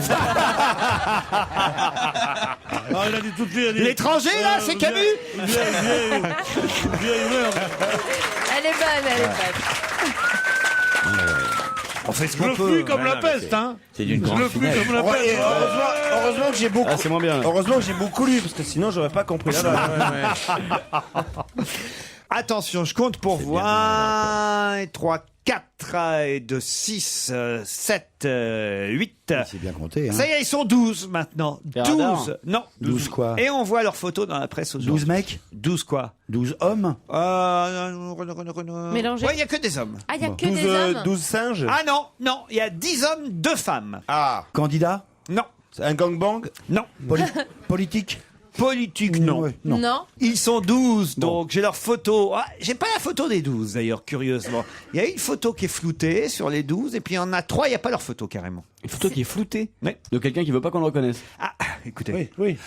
a dit tout de suite. L'étranger là, c'est Camus. Vieille merde. Elle est bonne. On fait ce Je qu'on le peut. fuis comme la peste, hein. C'est d'une Je grande le fuis finesse. comme la peste. Heureusement que j'ai beaucoup. Ah, c'est moins bien. Heureusement que j'ai beaucoup lu parce que sinon j'aurais pas compris. Attention, je compte pour vous. 1, 3, 4 et 2, 6, 7, 8. C'est bien compté. Hein. Ça y est, ils sont 12 maintenant. 12. Non. 12 quoi? Et on voit leurs photos dans la presse aujourd'hui. 12 mecs? 12 quoi? 12 hommes? Mélangés. Ouais, il n'y a que des hommes. Ah, il y a que des hommes. 12 singes. Ah non, il y a 10 hommes, 2 femmes. Ah. Candidat? Non. C'est un gangbang. Non. Politique? Politique, non. Non. Ils sont 12, donc j'ai leur photo. Ah, j'ai pas la photo des 12, d'ailleurs, curieusement. Il y a une photo qui est floutée sur les 12, et puis il y en a 3, il n'y a pas leur photo, carrément. Une photo qui est floutée Oui. de quelqu'un qui veut pas qu'on le reconnaisse. Ah, écoutez. Oui.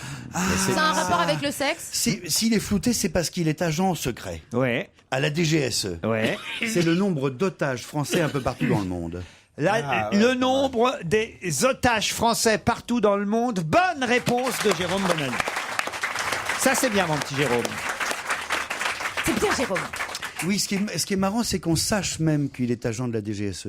C'est un rapport avec le sexe? S'il est flouté, c'est parce qu'il est agent secret. Ouais. À la DGSE. Ouais. C'est le nombre d'otages français un peu partout dans le monde. Là, le nombre des otages français partout dans le monde. Bonne réponse de Jérôme Bonaldi. Ça, c'est bien, mon petit Jérôme. C'est bien, Jérôme. Oui, ce qui est marrant, c'est qu'on sache même qu'il est agent de la DGSE.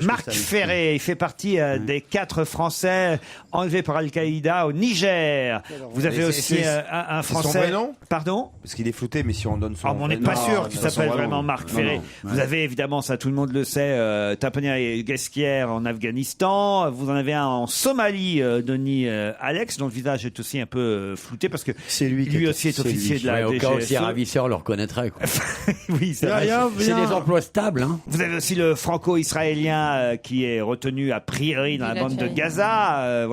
Marc Ferré, il fait partie des 4 Français enlevés par Al-Qaïda au Niger. Vous avez aussi un Français. Son vrai nom? Pardon? Parce qu'il est flouté, mais si on donne son. On n'est pas sûr qu'il s'appelle vraiment Marc Ferré. Vous avez évidemment, ça tout le monde le sait, Taponia et Guesquière en Afghanistan. Vous en avez un en Somalie, Denis Alex, dont le visage est aussi un peu flouté parce que c'est lui aussi est officier de la DGSE. Au cas où si un ravisseur le reconnaîtrait. Quoi. Oui, c'est vrai. C'est des emplois stables. Hein. Vous avez aussi le franco-israélien qui est retenu à priori dans la bande de Gaza.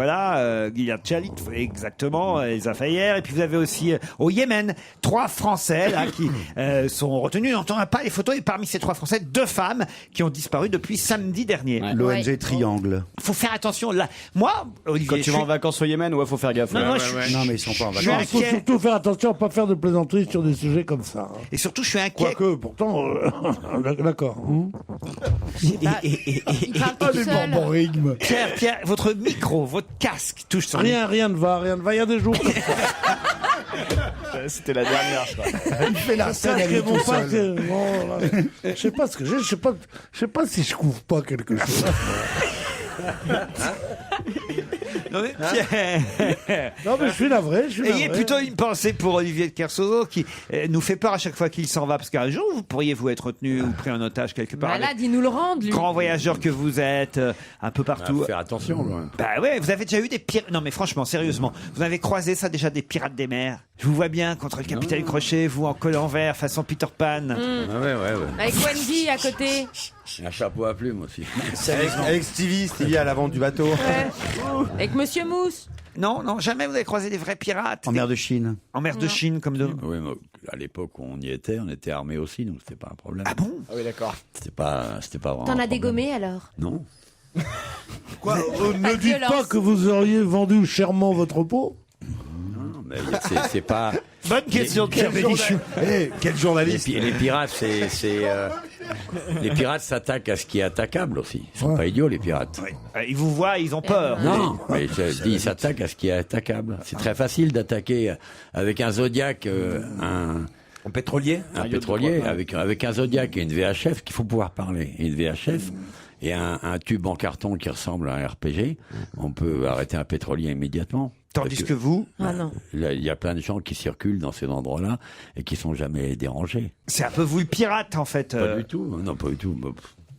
Gilad Shalit, exactement, Elsa Fayer. Et puis vous avez aussi au Yémen 3 Français là, qui sont retenus. On n'a pas les photos. Et parmi ces 3 Français, 2 femmes qui ont disparu depuis samedi dernier. L'ONG Triangle. Faut faire attention. Là, moi, Olivier, quand tu vas en vacances au Yémen, faut faire gaffe. Non, non, mais ils sont pas en vacances. Il faut surtout faire attention à ne pas faire de plaisanteries sur des sujets comme ça. Et surtout, je suis inquiet. Quoique, pourtant, d'accord. Il parle tout seul. Pierre, votre micro, votre casque touche sur rien ne va. Il y a des jours comme ça. C'était la dernière, je crois. Il fait la scène avec tout seul. Je sais pas ce que j'ai. Je sais pas si je couvre pas quelque chose. Non mais Pierre. Non mais je suis navré. Ayez plutôt une pensée pour Olivier de Kersauzon qui nous fait peur à chaque fois qu'il s'en va parce qu'un jour vous pourriez vous être retenu ou pris en otage quelque part. Malade, il nous le rend, lui. Grand voyageur que vous êtes, un peu partout. Faut faire attention. Quand même. Bah ouais, vous avez déjà eu des pirates. Non mais franchement, sérieusement, vous avez croisé ça déjà des pirates des mers. Je vous vois bien contre le capitaine Crochet, vous en col en vert façon Peter Pan. Ouais. Avec Wendy à côté. Un chapeau à plumes aussi. Avec Stevie à l'avant du bateau. Ouais. Avec Monsieur Mousse. Non, jamais vous avez croisé des vrais pirates. En mer de Chine. En mer de Chine, comme de. Oui, mais à l'époque où on y était, on était armés aussi, donc c'était pas un problème. Ah bon? Ah oui, d'accord. C'était pas vraiment. T'en un as problème. dégommé alors? Non. Quoi? Ne de dites violence. pas que vous auriez vendu chèrement votre peau. Non, mais c'est pas. Bonne question de Pierre Bénichou. Quel journaliste. Les pirates, les pirates s'attaquent à ce qui est attaquable aussi. Ils sont pas idiots, les pirates. Ils vous voient, ils ont peur. Non, mais je dis, ils s'attaquent à ce qui est attaquable. C'est très facile d'attaquer avec un Zodiac un pétrolier. Un pétrolier, avec un Zodiac et une VHF qu'il faut pouvoir parler. Et une VHF et un tube en carton qui ressemble à un RPG, on peut arrêter un pétrolier immédiatement. Tandis que vous, Ah non. Là, il y a plein de gens qui circulent dans ces endroits-là et qui sont jamais dérangés. c'est un peu vous le pirate en fait. Pas du tout. Non, pas du tout.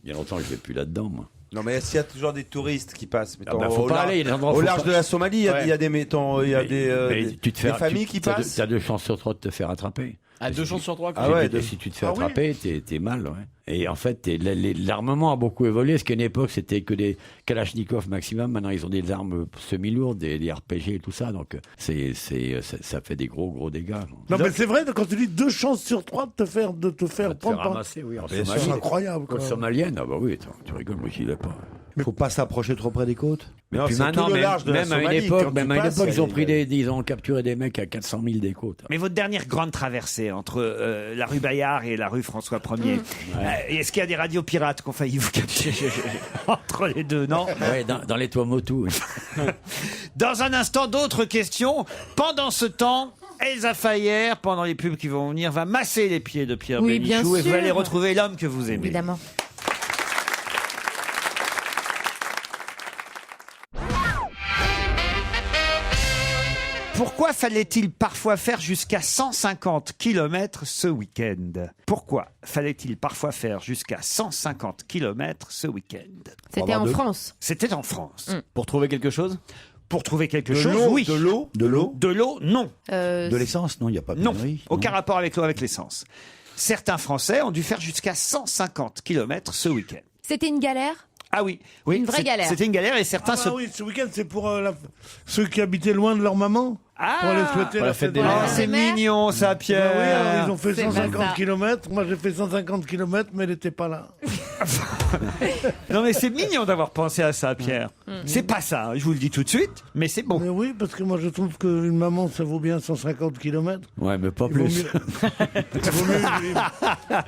Il y a longtemps que je vais plus là-dedans, moi. Non, mais est-ce qu'il y a toujours des touristes qui passent mettons, bah, faut au pas large, aller, il y a des endroits où au faut large pas- de la Somalie, il y a, Ouais. il y a des mettons, il y a des tu te fais, familles qui passent. T'as 2 chances sur 3 de te faire attraper. À 2 chances sur 3. Ah ouais, Et si tu te fais Ah oui. attraper, t'es mal, ouais. Et en fait, l'armement a beaucoup évolué. Parce qu'à une époque, c'était que des Kalachnikov maximum. Maintenant, ils ont des armes semi-lourdes, des RPG et tout ça. Donc, ça fait des gros dégâts. Non, mais c'est vrai, quand tu dis 2 chances sur 3 de te faire prendre par- ramasser, oui. En C'est Somalie. incroyable, quoi. Côte somalienne, ah bah oui, attends, tu rigoles, moi j'y vais pas. Faut pas s'approcher trop près des côtes. Mais non, Puis c'est maintenant, tout le large de la même à une Somalie, époque, quand tu passes, ils ont il y a- ils ont capturé des mecs à 400 000 des côtes. Mais votre dernière grande traversée entre la rue Bayard et la rue François 1er, est-ce qu'il y a des radios pirates qui ont failli vous capturer entre les deux, non? Ouais, dans les Tuamotu. Oui. Dans un instant, d'autres questions. Pendant ce temps, Elsa Fayer, pendant les pubs qui vont venir, va masser les pieds de Pierre Oui, bien Bénichou et vous sûr. allez retrouver l'homme que vous aimez. Évidemment. Pourquoi fallait-il parfois faire jusqu'à 150 km ce week-end? Pourquoi fallait-il parfois faire jusqu'à 150 km ce week-end? C'était en France. C'était en France. Pour trouver quelque chose? Pour trouver quelque De chose, l'eau, oui. de l'eau. De l'eau. De l'eau, non. De l'essence, non, il n'y a pas de Non, pénurie, aucun rapport avec l'eau, avec l'essence. Certains Français ont dû faire jusqu'à 150 km ce week-end. C'était une galère. Ah oui, oui, Une vraie galère. C'était une galère et certains Ah oui, ce week-end, c'est pour ceux qui habitaient loin de leur maman. Pour aller souhaiter pour la fête des Oh, mères. c'est mignon ça, Pierre. Bah oui, alors ils ont fait C'est pas 150 ça. km. Moi, j'ai fait 150 km, mais elle n'était pas là. Non mais c'est mignon d'avoir pensé à ça, Pierre. C'est pas ça, je vous le dis tout de suite, mais c'est bon. Mais oui, parce que moi, je trouve qu'une maman, ça vaut bien 150 km. Ouais, mais pas plus.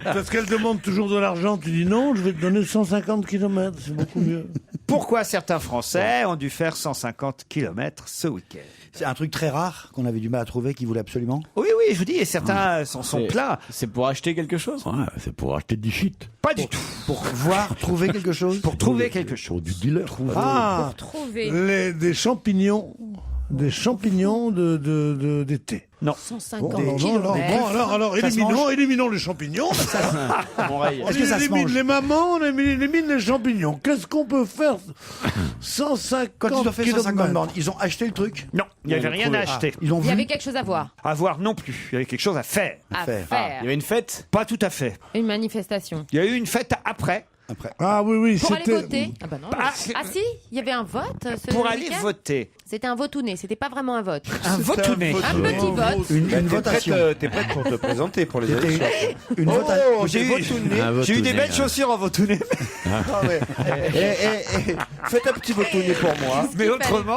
Parce qu'elle demande toujours de l'argent. Tu dis non, je vais te donner 150 km. C'est beaucoup mieux. Pourquoi certains Français ont dû faire 150 km ce week-end? C'est un truc très rare qu'on avait du mal à trouver, qui voulait absolument. Oui, oui, je vous dis, et certains sont plats. C'est pour acheter quelque chose? Ouais, c'est pour acheter du shit. Pas du tout. Pour voir, trouver quelque chose. Pour trouver quelque chose. Pour du dealer. Ah, Trouver. des champignons. Des champignons d'été. Non. 150 Bon, km. alors, Ça se mange éliminons les champignons. Mon rêve. On Est-ce que ça se élimine mange les mamans, on élimine les champignons. Qu'est-ce qu'on peut faire 150 Quand ils ont fait 150 kilomètres. bornes, ils ont acheté le truc. Non, il n'y avait On a rien à trouvé. acheter. Ils ont Il y vu. avait quelque chose à voir. À voir non plus. Il y avait quelque chose à faire. À faire. faire. Il y avait une fête? Pas tout à fait. Une manifestation. Il y a eu une fête après. Après. Ah oui, oui, Pour aller c'était... voter. Ah bah non. Ah, Ah si, il y avait un vote. Ce Pour aller week-end. voter. C'était un votouné. C'était pas vraiment un vote. Un vote-né. Un petit vote. Une votation. T'es prête pour te présenter pour les C'était élections. une votation. Oh, J'ai eu, j'ai eu des belles chaussures en votouné. Ah ouais. Faites un petit votouné pour moi. Mais autrement,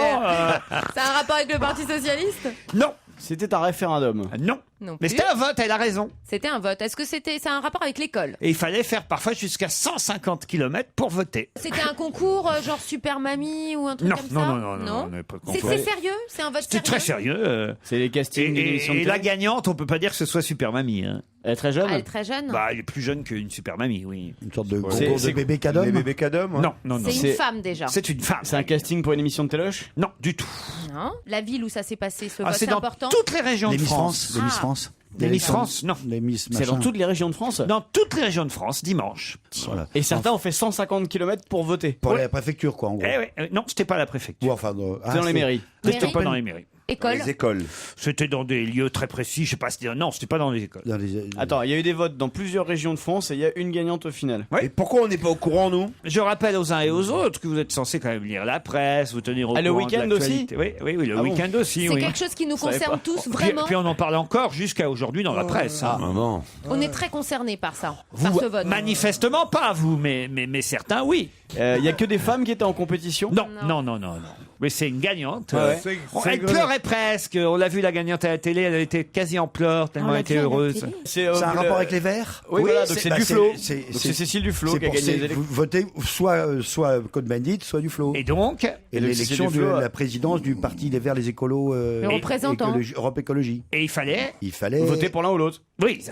C'est un rapport avec le Parti Socialiste? non. C'était un référendum. Non. Non Mais plus. c'était un vote, elle a raison. C'était un vote. Est-ce que c'est un rapport avec l'école? Et il fallait faire parfois jusqu'à 150 km pour voter. C'était un concours genre Super Mamie ou un truc Non, comme non, ça? non, non, non, on n'est pas C'est concours. sérieux? C'est un vote C'était sérieux? très sérieux. C'est les castings des émissions de Et la télé. gagnante, on peut pas dire que ce soit Super Mamie. Hein. Elle est très jeune? Ah, elle est très jeune. Bah, elle est plus jeune qu'une Super Mamie, oui. Une sorte de C'est- concours c'est- de bébé Les cadom. bébés cadom. Non, non, non. C'est une femme déjà. C'est une femme. C'est un casting pour une émission de téloche? Non, du tout. Non. La ville où ça s'est passé, ce Ah, vote, c'est c'est dans important. toutes les régions Les de Miss France. France. Les Miss Ah. France. Les Miss France, non. Les Miss C'est dans machin. toutes les régions de France? Dans toutes les régions de France, dimanche. Voilà. Et certains ont fait 150 km pour voter. Pour la préfecture, quoi, en gros. Eh ouais, non, c'était pas la préfecture. Ou enfin, C'était dans les mairies. C'était Mairie. pas dans les mairies. École. Les écoles. C'était dans des lieux très précis. Je sais pas si non, c'était pas dans les écoles. dans les- Attends, il y a eu des votes dans plusieurs régions de France et il y a une gagnante au final. Ouais. Et pourquoi on n'est pas au courant, nous? Je rappelle aux uns et aux autres que vous êtes censés quand même lire la presse, vous tenir au Ah, le courant de week-end l'actualité. Oui, oui, oui, le Ah bon week-end aussi. C'est Oui. quelque chose qui nous Je savais concerne pas. tous Puis, vraiment. puis on en parle encore jusqu'à aujourd'hui dans la presse. hein. Maman. On est très concernés par ça, par Vous, ce vote. manifestement pas vous, mais certains oui. Il y a que des femmes qui étaient en compétition? Non, non, non, non, non. Mais c'est une gagnante. Ah ouais. Elle pleurait presque. On l'a vu la gagnante à la télé. Elle était quasi en pleurs tellement On elle l'a était vu à la heureuse. télé. C'est C'est un rapport avec les Verts. Oui, voilà, donc c'est bah, Duflo. c'est- Donc c'est Cécile Duflo c'est qui a pour gagné les vous élections. votez soit Cohn-Bendit, soit Duflo. Et donc, Et donc l'élection Cécile de Duflo, la présidence du parti des Verts, les écolos. Le représentant. Europe Écologie. et il fallait. Il fallait. Voter pour l'un ou l'autre. Oui.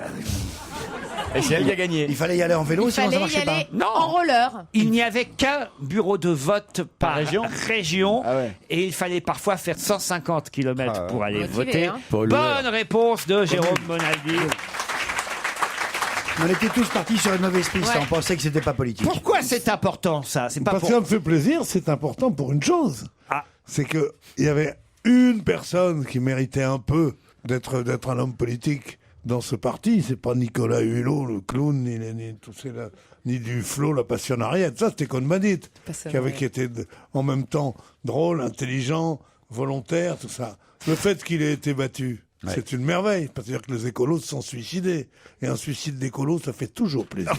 Et c'est elle qui a gagné. Il fallait y aller en vélo, Il sinon ça fallait y marchait aller pas. en roller. Il n'y avait qu'un bureau de vote par région. Et il fallait parfois faire 150 km pour aller Motivé, voter. hein. Bonne réponse de Jérôme Bonaldi. On était tous partis sur une mauvaise piste, on pensait que c'était pas politique. Pourquoi c'est important ça? C'est pas Parce pour... que ça me fait plaisir, c'est important pour une chose. Ah. C'est que il y avait une personne qui méritait un peu d'être un homme politique dans ce parti. C'est pas Nicolas Hulot, le clown, ni Duflo, la passionnariette. Ça, c'était Cohn-Bendit, qui était en même temps drôle, intelligent, volontaire, tout ça. Le fait qu'il ait été battu, c'est une merveille. C'est-à-dire que les écolos se sont suicidés. Et un suicide d'écolo, ça fait toujours plaisir.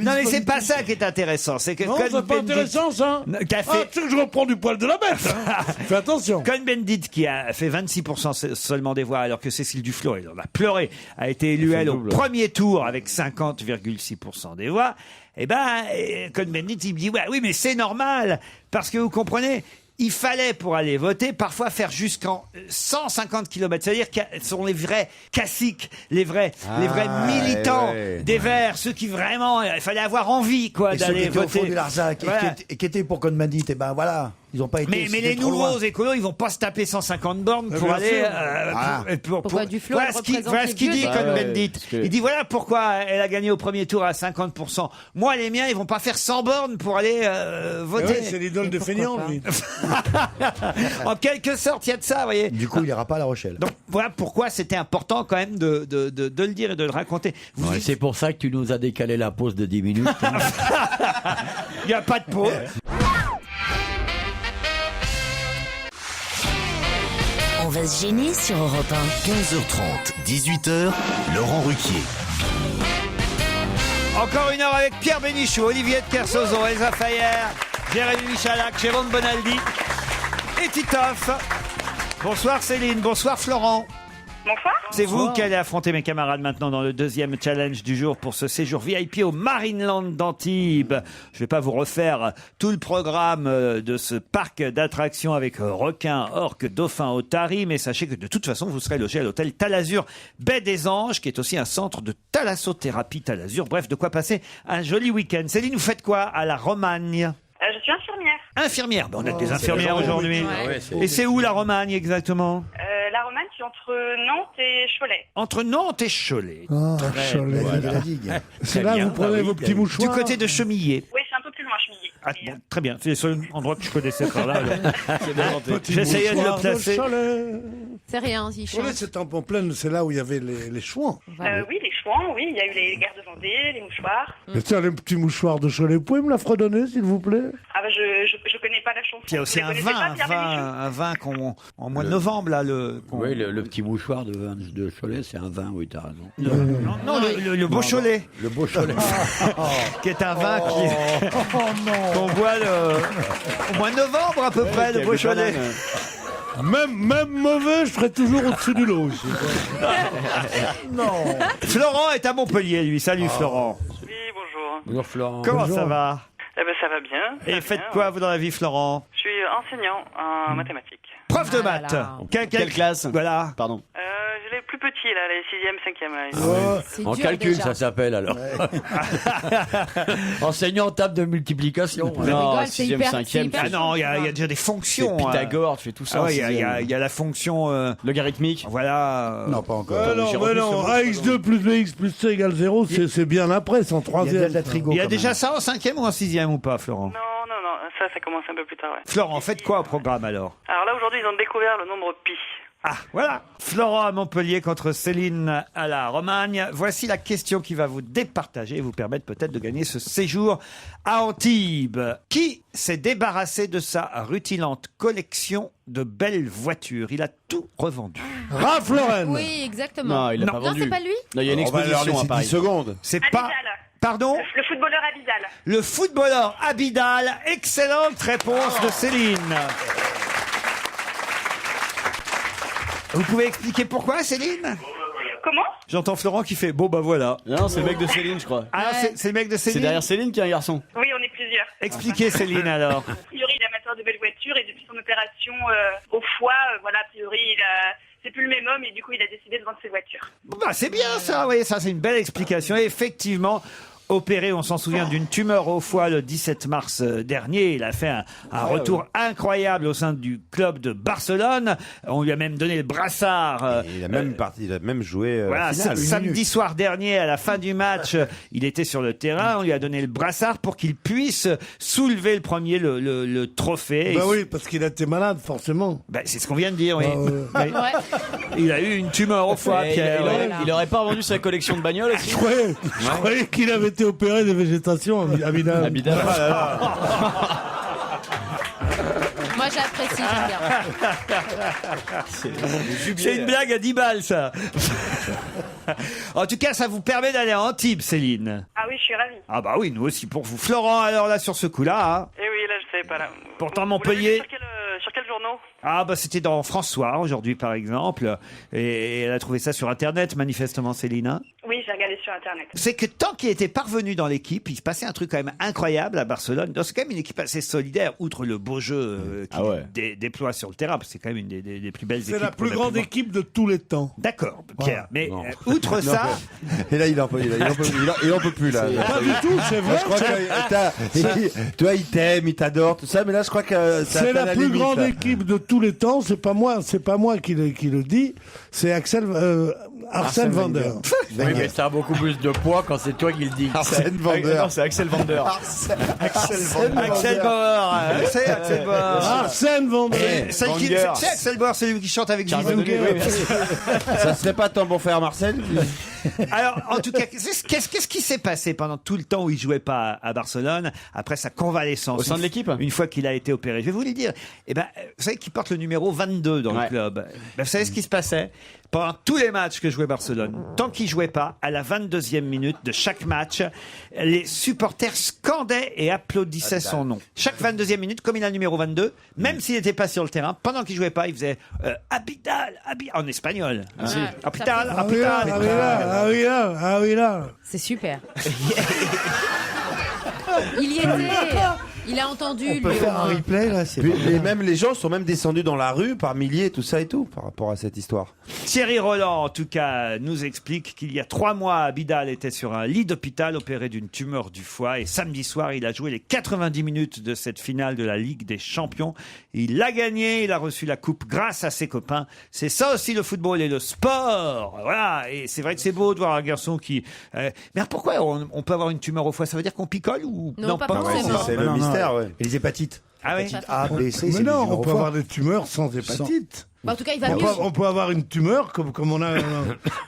Non mais c'est pas ça qui est intéressant. C'est que Non, c'est pas intéressant, ça. Qui a fait... tu sais que je reprends du poil de la bête. Hein. Fais attention. Cohn-Bendit, qui a fait 26% seulement des voix, alors que Cécile Duflot, elle en a pleuré, a été élue, elle, au premier tour avec 50,6% des voix. Eh ben, Cohn-Bendit, il me dit, oui, mais c'est normal. Parce que vous comprenez, il fallait, pour aller voter, parfois faire jusqu'en 150 km. C'est-à-dire que ce sont les vrais caciques, les vrais militants des Verts, ceux qui vraiment, il fallait avoir envie, quoi, d'aller voter. Au fond du Larzac, Voilà. et qui étaient pour Cohn-Bendit, et ben voilà. Ils ont pas été. Mais les nouveaux écolos, ils vont pas se taper 150 bornes pour aller. Pourquoi Duflo voilà ce qu'il dit, Cohn-Bendit. Il dit voilà pourquoi elle a gagné au premier tour à 50%. Moi, les miens, ils vont pas faire 100 bornes pour aller voter. C'est l'idole de feignant, lui. En quelque sorte, il y a de ça, vous voyez. Du coup, il ira pas à La Rochelle. Donc voilà pourquoi c'était important quand même de le dire et de le raconter. C'est pour ça que tu nous as décalé la pause de 10 minutes. Il n'y a pas de pause. On va se gêner sur Europe 1. 15h30, 18h, Laurent Ruquier. Encore une heure avec Pierre Bénichou, Olivier de Kersauzon, Elsa Fayer, Jérémy Michalak, Jérôme Bonaldi et Titoff. Bonsoir Céline, bonsoir Florent. Bonsoir. C'est vous qui allez affronter mes camarades maintenant dans le deuxième challenge du jour pour ce séjour VIP au Marineland d'Antibes. Je ne vais pas vous refaire tout le programme de ce parc d'attractions avec requins, orques, dauphins, otaries, mais sachez que de toute façon, vous serez logé à l'hôtel Talazur Baie des Anges, qui est aussi un centre de thalassothérapie Talazur. Bref, de quoi passer un joli week-end. Céline, vous faites quoi à la Romagne? Je suis infirmière. Infirmière, on a des infirmières aujourd'hui. Et c'est où la Romagne exactement? La Romagne, c'est entre Nantes et Cholet. Entre Nantes et Cholet. Cholet. Voilà. C'est là que vous prenez vos petits mouchoirs. Du côté de Chemillé. Oui, c'est un peu plus loin, Chemillé. Ah, bon, très bien, c'est le seul endroit que je connaissais par là. J'essayais de le placer. C'est rien, il change. Cholet, c'est en pleine, c'est là où il y avait les chouans. Oui, les chouans, oui. Il y a eu les guerres de Vendée, les mouchoirs. Mais tiens, les petits mouchoirs de Cholet, vous pouvez me la fredonner, s'il vous plaît? Ah bah je connais pas la chanson. Il y a aussi un vin en mois de novembre là. Oui, le petit mouchoir de Cholet, c'est un vin, oui, t'as raison. Non, le Beaucholet. Le Beaucholet. Qui est un vin qu'on boit au mois de novembre à peu près, le Beaucholet. Même mauvais, je serais toujours au-dessus du lot aussi. Non. Florent est à Montpellier, lui. Salut Florent. Oui, bonjour. Bonjour Florent. Comment ça va? Eh ben, ça va bien. Et faites quoi, vous, dans la vie, Florent? Je suis enseignant en mathématiques. Prof de maths. Quelle classe? Voilà. Pardon. J'ai les plus petits, là, les 6e, 5e. En calcul, ça s'appelle alors. Enseignant table de multiplication. Non, rigole, c'est 6e, hyper- 5e. c'est hyper- Ah non, il y a déjà des fonctions. Pythagore, tu fais tout ça. Ah en ouais, il y a la fonction. Logarithmique. Voilà. Non, pas encore. Mais non, AX2 plus BX plus C égale 0, c'est bien après, c'est en Il y a troisième. de la trigo. Il y a quand déjà même. ça en 5e ou en 6e ou pas, Florent? Non, ça commence un peu plus tard, ouais. Florent, faites quoi au programme alors? Alors là, aujourd'hui, ils ont découvert le nombre pi. Ah, voilà. Florent à Montpellier contre Céline à la Romagne. Voici la question qui va vous départager et vous permettre peut-être de gagner ce séjour à Antibes. Qui s'est débarrassé de sa rutilante collection de belles voitures? Il a tout revendu. Ralph Lauren. Oui, exactement. Non, il a pas Non, vendu. c'est pas lui. Non, il y a une exposition à Paris. secondes. C'est pas... Abidal. Pardon? Le footballeur Abidal. Le footballeur Abidal. Excellente réponse de Céline. Vous pouvez expliquer pourquoi, Céline? Comment? J'entends Florent qui fait « Bon, bah voilà Non, c'est le mec de Céline, je crois. ». Ah, c'est le mec de C'est Céline? derrière Céline qu'il y a un garçon. Oui, on est plusieurs. Expliquez, Céline, alors. A priori, il est amateur de belles voitures et depuis son opération au foie, voilà, a priori, c'est plus le même homme et du coup il a décidé de vendre ses voitures. Bon, bah, c'est bien ça, oui, ça c'est une belle explication. Et effectivement, opéré, on s'en souvient, d'une tumeur au foie le 17 mars dernier. Il a fait un retour incroyable au sein du club de Barcelone. On lui a même donné le brassard. Il a même joué Voilà, finale. samedi soir dernier, à la fin du match, il était sur le terrain. On lui a donné le brassard pour qu'il puisse soulever le premier le trophée. Bah oui, parce qu'il a été malade, forcément. Bah, c'est ce qu'on vient de dire, oui. Il a eu une tumeur au foie, Pierre. Il aurait pas vendu sa collection de bagnoles aussi? Je croyais qu'il avait été opéré de végétation, Abidal. Moi, j'apprécie, j'aime bien. C'est une blague à 10 balles, ça. En tout cas, ça vous permet d'aller à Antibes, Céline. Ah oui, je suis ravie. Ah bah oui, nous aussi pour vous. Florent, alors là, sur ce coup-là... Hein. Eh oui, là, je sais pas là. Pourtant, Vous l'avez Montpellier... vu sur quel journaux? Ah bah c'était dans France Soir, aujourd'hui, par exemple. Et elle a trouvé ça sur Internet, manifestement, Céline. Hein. Oui, j'ai regardé sur Internet. C'est que tant qu'il était parvenu dans l'équipe, il se passait un truc quand même incroyable à Barcelone. C'est quand même une équipe assez solidaire, outre le beau jeu qu'il déploie sur le terrain. Parce que c'est quand même une des plus belles équipes. C'est la plus grande équipe de tous les temps. D'accord, Pierre. Mais outre ça... Et là, il en peut plus, là. Pas du tout, c'est vrai. Je crois que toi, il t'aime, il t'adore, tout ça, mais là, je crois que c'est la plus grande équipe de tous les temps. C'est pas moi qui le dis. C'est Arsène Wenger. Oui, mais ça a beaucoup plus de poids quand c'est toi qui le dis. Arsène Wenger. Non, c'est Axel Vander. Axel Bauer. C'est Axel Bauer. Arsène Wenger. C'est Axel Bauer, c'est lui qui chante avec Zizou. Ça serait pas ton bon frère Marcel? Alors, en tout cas, qu'est-ce qui s'est passé pendant tout le temps où il jouait pas à Barcelone, après sa convalescence? Au sein de l'équipe? Une fois qu'il a été opéré. Je vais vous le dire. Eh ben, vous savez qu'il porte le numéro 22 dans le club. Ben, vous savez ce qui se passait? Pendant tous les matchs que jouait Barcelone, tant qu'il jouait pas, à la 22e minute de chaque match, les supporters scandaient et applaudissaient son nom. Chaque 22e minute, comme il a le numéro 22, même s'il n'était pas sur le terrain, pendant qu'il jouait pas, il faisait Abidal, en espagnol. Abidal, Abidal. Ah oui là. C'est super. Il y était. Il a entendu. On peut faire un replay là. Et même les gens sont même descendus dans la rue par milliers, tout ça et tout, par rapport à cette histoire. Thierry Roland, en tout cas, nous explique qu'il y a 3 mois, Abidal était sur un lit d'hôpital opéré d'une tumeur du foie et samedi soir, il a joué les 90 minutes de cette finale de la Ligue des Champions. Il l'a gagné, il a reçu la coupe grâce à ses copains. C'est ça aussi le football et le sport. Voilà, et c'est vrai que c'est beau de voir un garçon qui... Mais pourquoi on peut avoir une tumeur au foie? Ça veut dire qu'on picole ou Non, pas forcément. C'est le mystère, ouais. Et les hépatites. Ah oui. A, B, C, Mais non, on peut avoir des tumeurs sans hépatite. En tout cas, il va mieux. On peut avoir une tumeur comme on a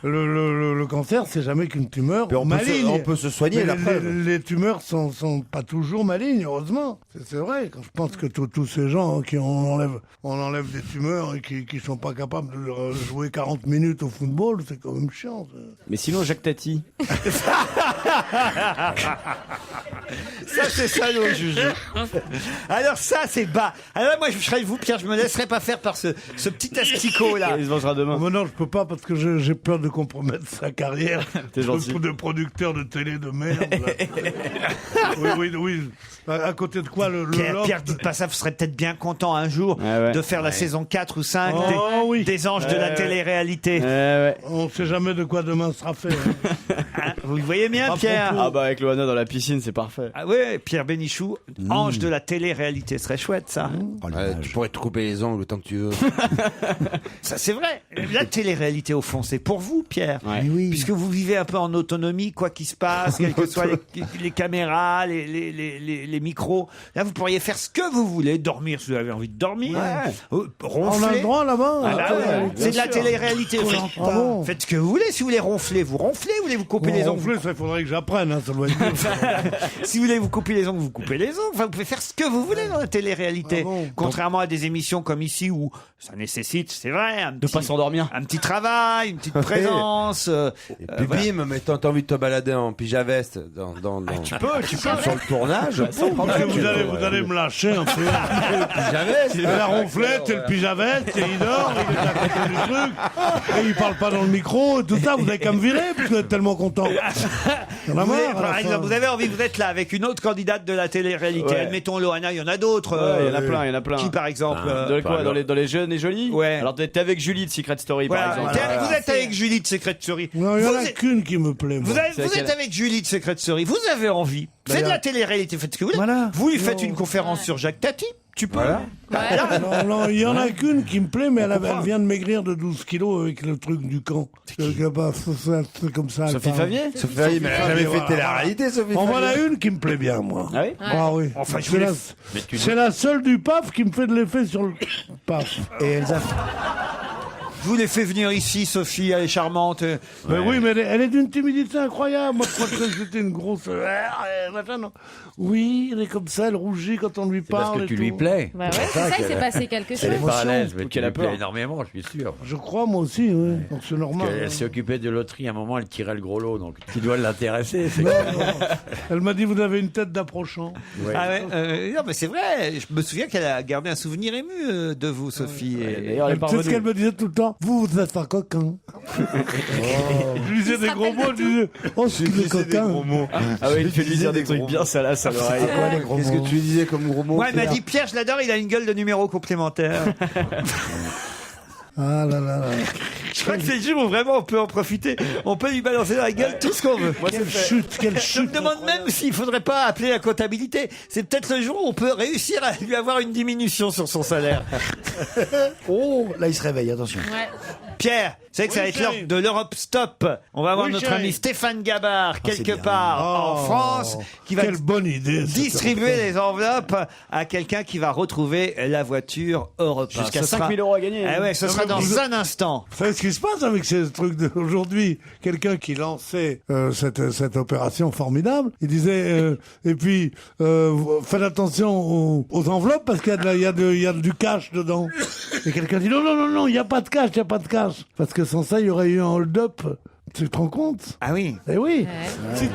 le cancer, c'est jamais qu'une tumeur maligne. On peut se soigner, la preuve. Les tumeurs sont pas toujours malignes, heureusement. C'est vrai. Quand je pense que tous ces gens qui on enlève des tumeurs et qui sont pas capables de jouer 40 minutes au football, c'est quand même chiant. Ça. Mais sinon, Jacques Tati. Ça, c'est salaud, Juju. Alors ça, c'est bas. Alors moi, je serais vous, Pierre, je me laisserai pas faire par ce petit asticot là. Il se vengera demain. Oh, non, je peux pas parce que j'ai peur de compromettre sa carrière. T'es gentil. De producteur de télé de merde. oui. À côté de quoi Pierre, dites pas ça, vous serez peut-être bien content un jour de faire la saison 4 ou 5 des anges de la télé-réalité. On sait jamais de quoi demain sera fait. Hein, vous le voyez bien, Pierre? Ah bah avec Loana dans la piscine, c'est parfait. Ah ouais, Pierre Bénichou, ange de la télé-réalité, ce serait chouette ça. Tu pourrais te couper les ongles autant que tu veux. Ça c'est vrai. La télé-réalité au fond, c'est pour vous, Pierre. Oui. Puisque vous vivez un peu en autonomie, quoi qu'il se passe, quelles que soient les caméras, les micros. Là, vous pourriez faire ce que vous voulez, dormir si vous avez envie de dormir, ronfler. On a le droit là-bas. C'est de la télé-réalité. Faites ce que vous voulez. Si vous voulez ronfler, vous ronflez. Vous voulez vous couper les ongles. Ronfler, ça, il faudrait que j'apprenne. Ça doit être Si vous voulez vous couper les ongles, vous coupez les ongles. Enfin, vous pouvez faire ce que vous voulez dans la télé-réalité. Contrairement à des émissions comme ici où ça nécessite, c'est vrai, de pas s'endormir, un petit travail, une petite présence. Et puis bim, mais t'as envie de te balader en pyjama-veste tu peux sur le tournage. Vous allez me lâcher un peu. C'est la ronflette, c'est le pyjama-veste, et il dort, il est à côté du truc, et il parle pas dans le micro, et tout ça, vous avez qu'à me virer, parce que vous êtes tellement content. Vous avez envie, vous êtes là avec une autre candidate de la télé-réalité. Admettons Loana, il y en a d'autres. Il y en a plein. Qui par exemple Dans les jeunes et jolis. Ouais. Alors t'es avec Julie de Secret Story Voilà. par exemple. Vous êtes avec Julie de Secret Story. Non, il y en Vous a êtes- qu'une qui me plaît. moi. Vous êtes avec Julie de Secret Story. Vous avez envie. C'est de la télé-réalité. Faites ce que vous voulez. Vous lui faites une conférence sur Jacques Tati. Tu peux. Non, il y en a qu'une qui me plaît, mais elle vient de maigrir de 12 kilos avec le truc du camp. C'est comme ça. Sophie Favier Sophie Favier, mais elle a jamais fait télé-réalité, Sophie En Favier. voilà une qui me plaît bien, moi. Ah oui Ah oui. Enfin, je C'est voulais- la- c'est la seule du PAF qui me fait de l'effet sur le PAF. Et Elsa. Je vous l'ai fait venir ici, Sophie, elle est charmante. Mais oui, mais elle est d'une timidité incroyable. Moi, je crois que c'était une grosse. Machin, non. Oui, elle est comme ça, elle rougit quand on lui parle. Parce que et tu tout. lui plais. Bah ouais, c'est ça, il s'est passé quelque chose. Elle est pas à l'aise, mais Ou tu qu'elle lui a peur. plais énormément, je suis sûr. Je crois, moi aussi, oui. Donc c'est normal. Elle s'est occupée de loterie, à un moment, elle tirait le gros lot, donc tu dois l'intéresser. c'est- Non, non. Elle m'a dit, vous avez une tête d'approchant. Ouais. Ah ouais, non, mais c'est vrai. Je me souviens qu'elle a gardé un souvenir ému de vous, Sophie. Et- D'ailleurs, elle est Tu sais ce qu'elle parvenue. me disait tout le temps? Vous êtes un coquin. Je lui disais des gros mots, je lui disais, oh, c'est des coquins. Ah oui, il fait lui dire des trucs bien salaces à l'oreille. Qu'est-ce que tu lui disais comme gros mot Moi, elle m'a dit, Pierre, je l'adore, il a une gueule de numéro complémentaire. Ah là là là. Je crois que c'est le jour où vraiment on peut en profiter. On peut lui balancer dans la gueule tout ce qu'on veut. Quelle chute, quelle Je me chute. demande même s'il faudrait pas appeler la comptabilité. C'est peut-être le jour où on peut réussir à lui avoir une diminution sur son salaire. Oh, là il se réveille, attention. Ouais. Pierre, vous savez que ça va Oui, être l'heure chérie. de l'Europe Stop. On va avoir Oui, notre chérie. ami Stéphane Gabard, quelque bien. part en Oh, France, qui va Quelle bonne idée. cette distribuer les enveloppes à quelqu'un qui va retrouver la voiture Europe 1. Jusqu'à Ce 5 sera- 000 € à gagner. Ah ouais, ce Non, sera mais dans vous- un instant. Vous savez ce qui se passe avec ces trucs d'aujourd'hui? Quelqu'un qui lançait cette opération formidable, il disait et puis faites attention aux enveloppes parce qu'il y a du cash dedans. Et quelqu'un dit non, il n'y a pas de cash, il n'y a pas de cash. Parce que sans ça, il y aurait eu un hold-up. Tu te rends compte? Ah oui. Eh oui. Ouais.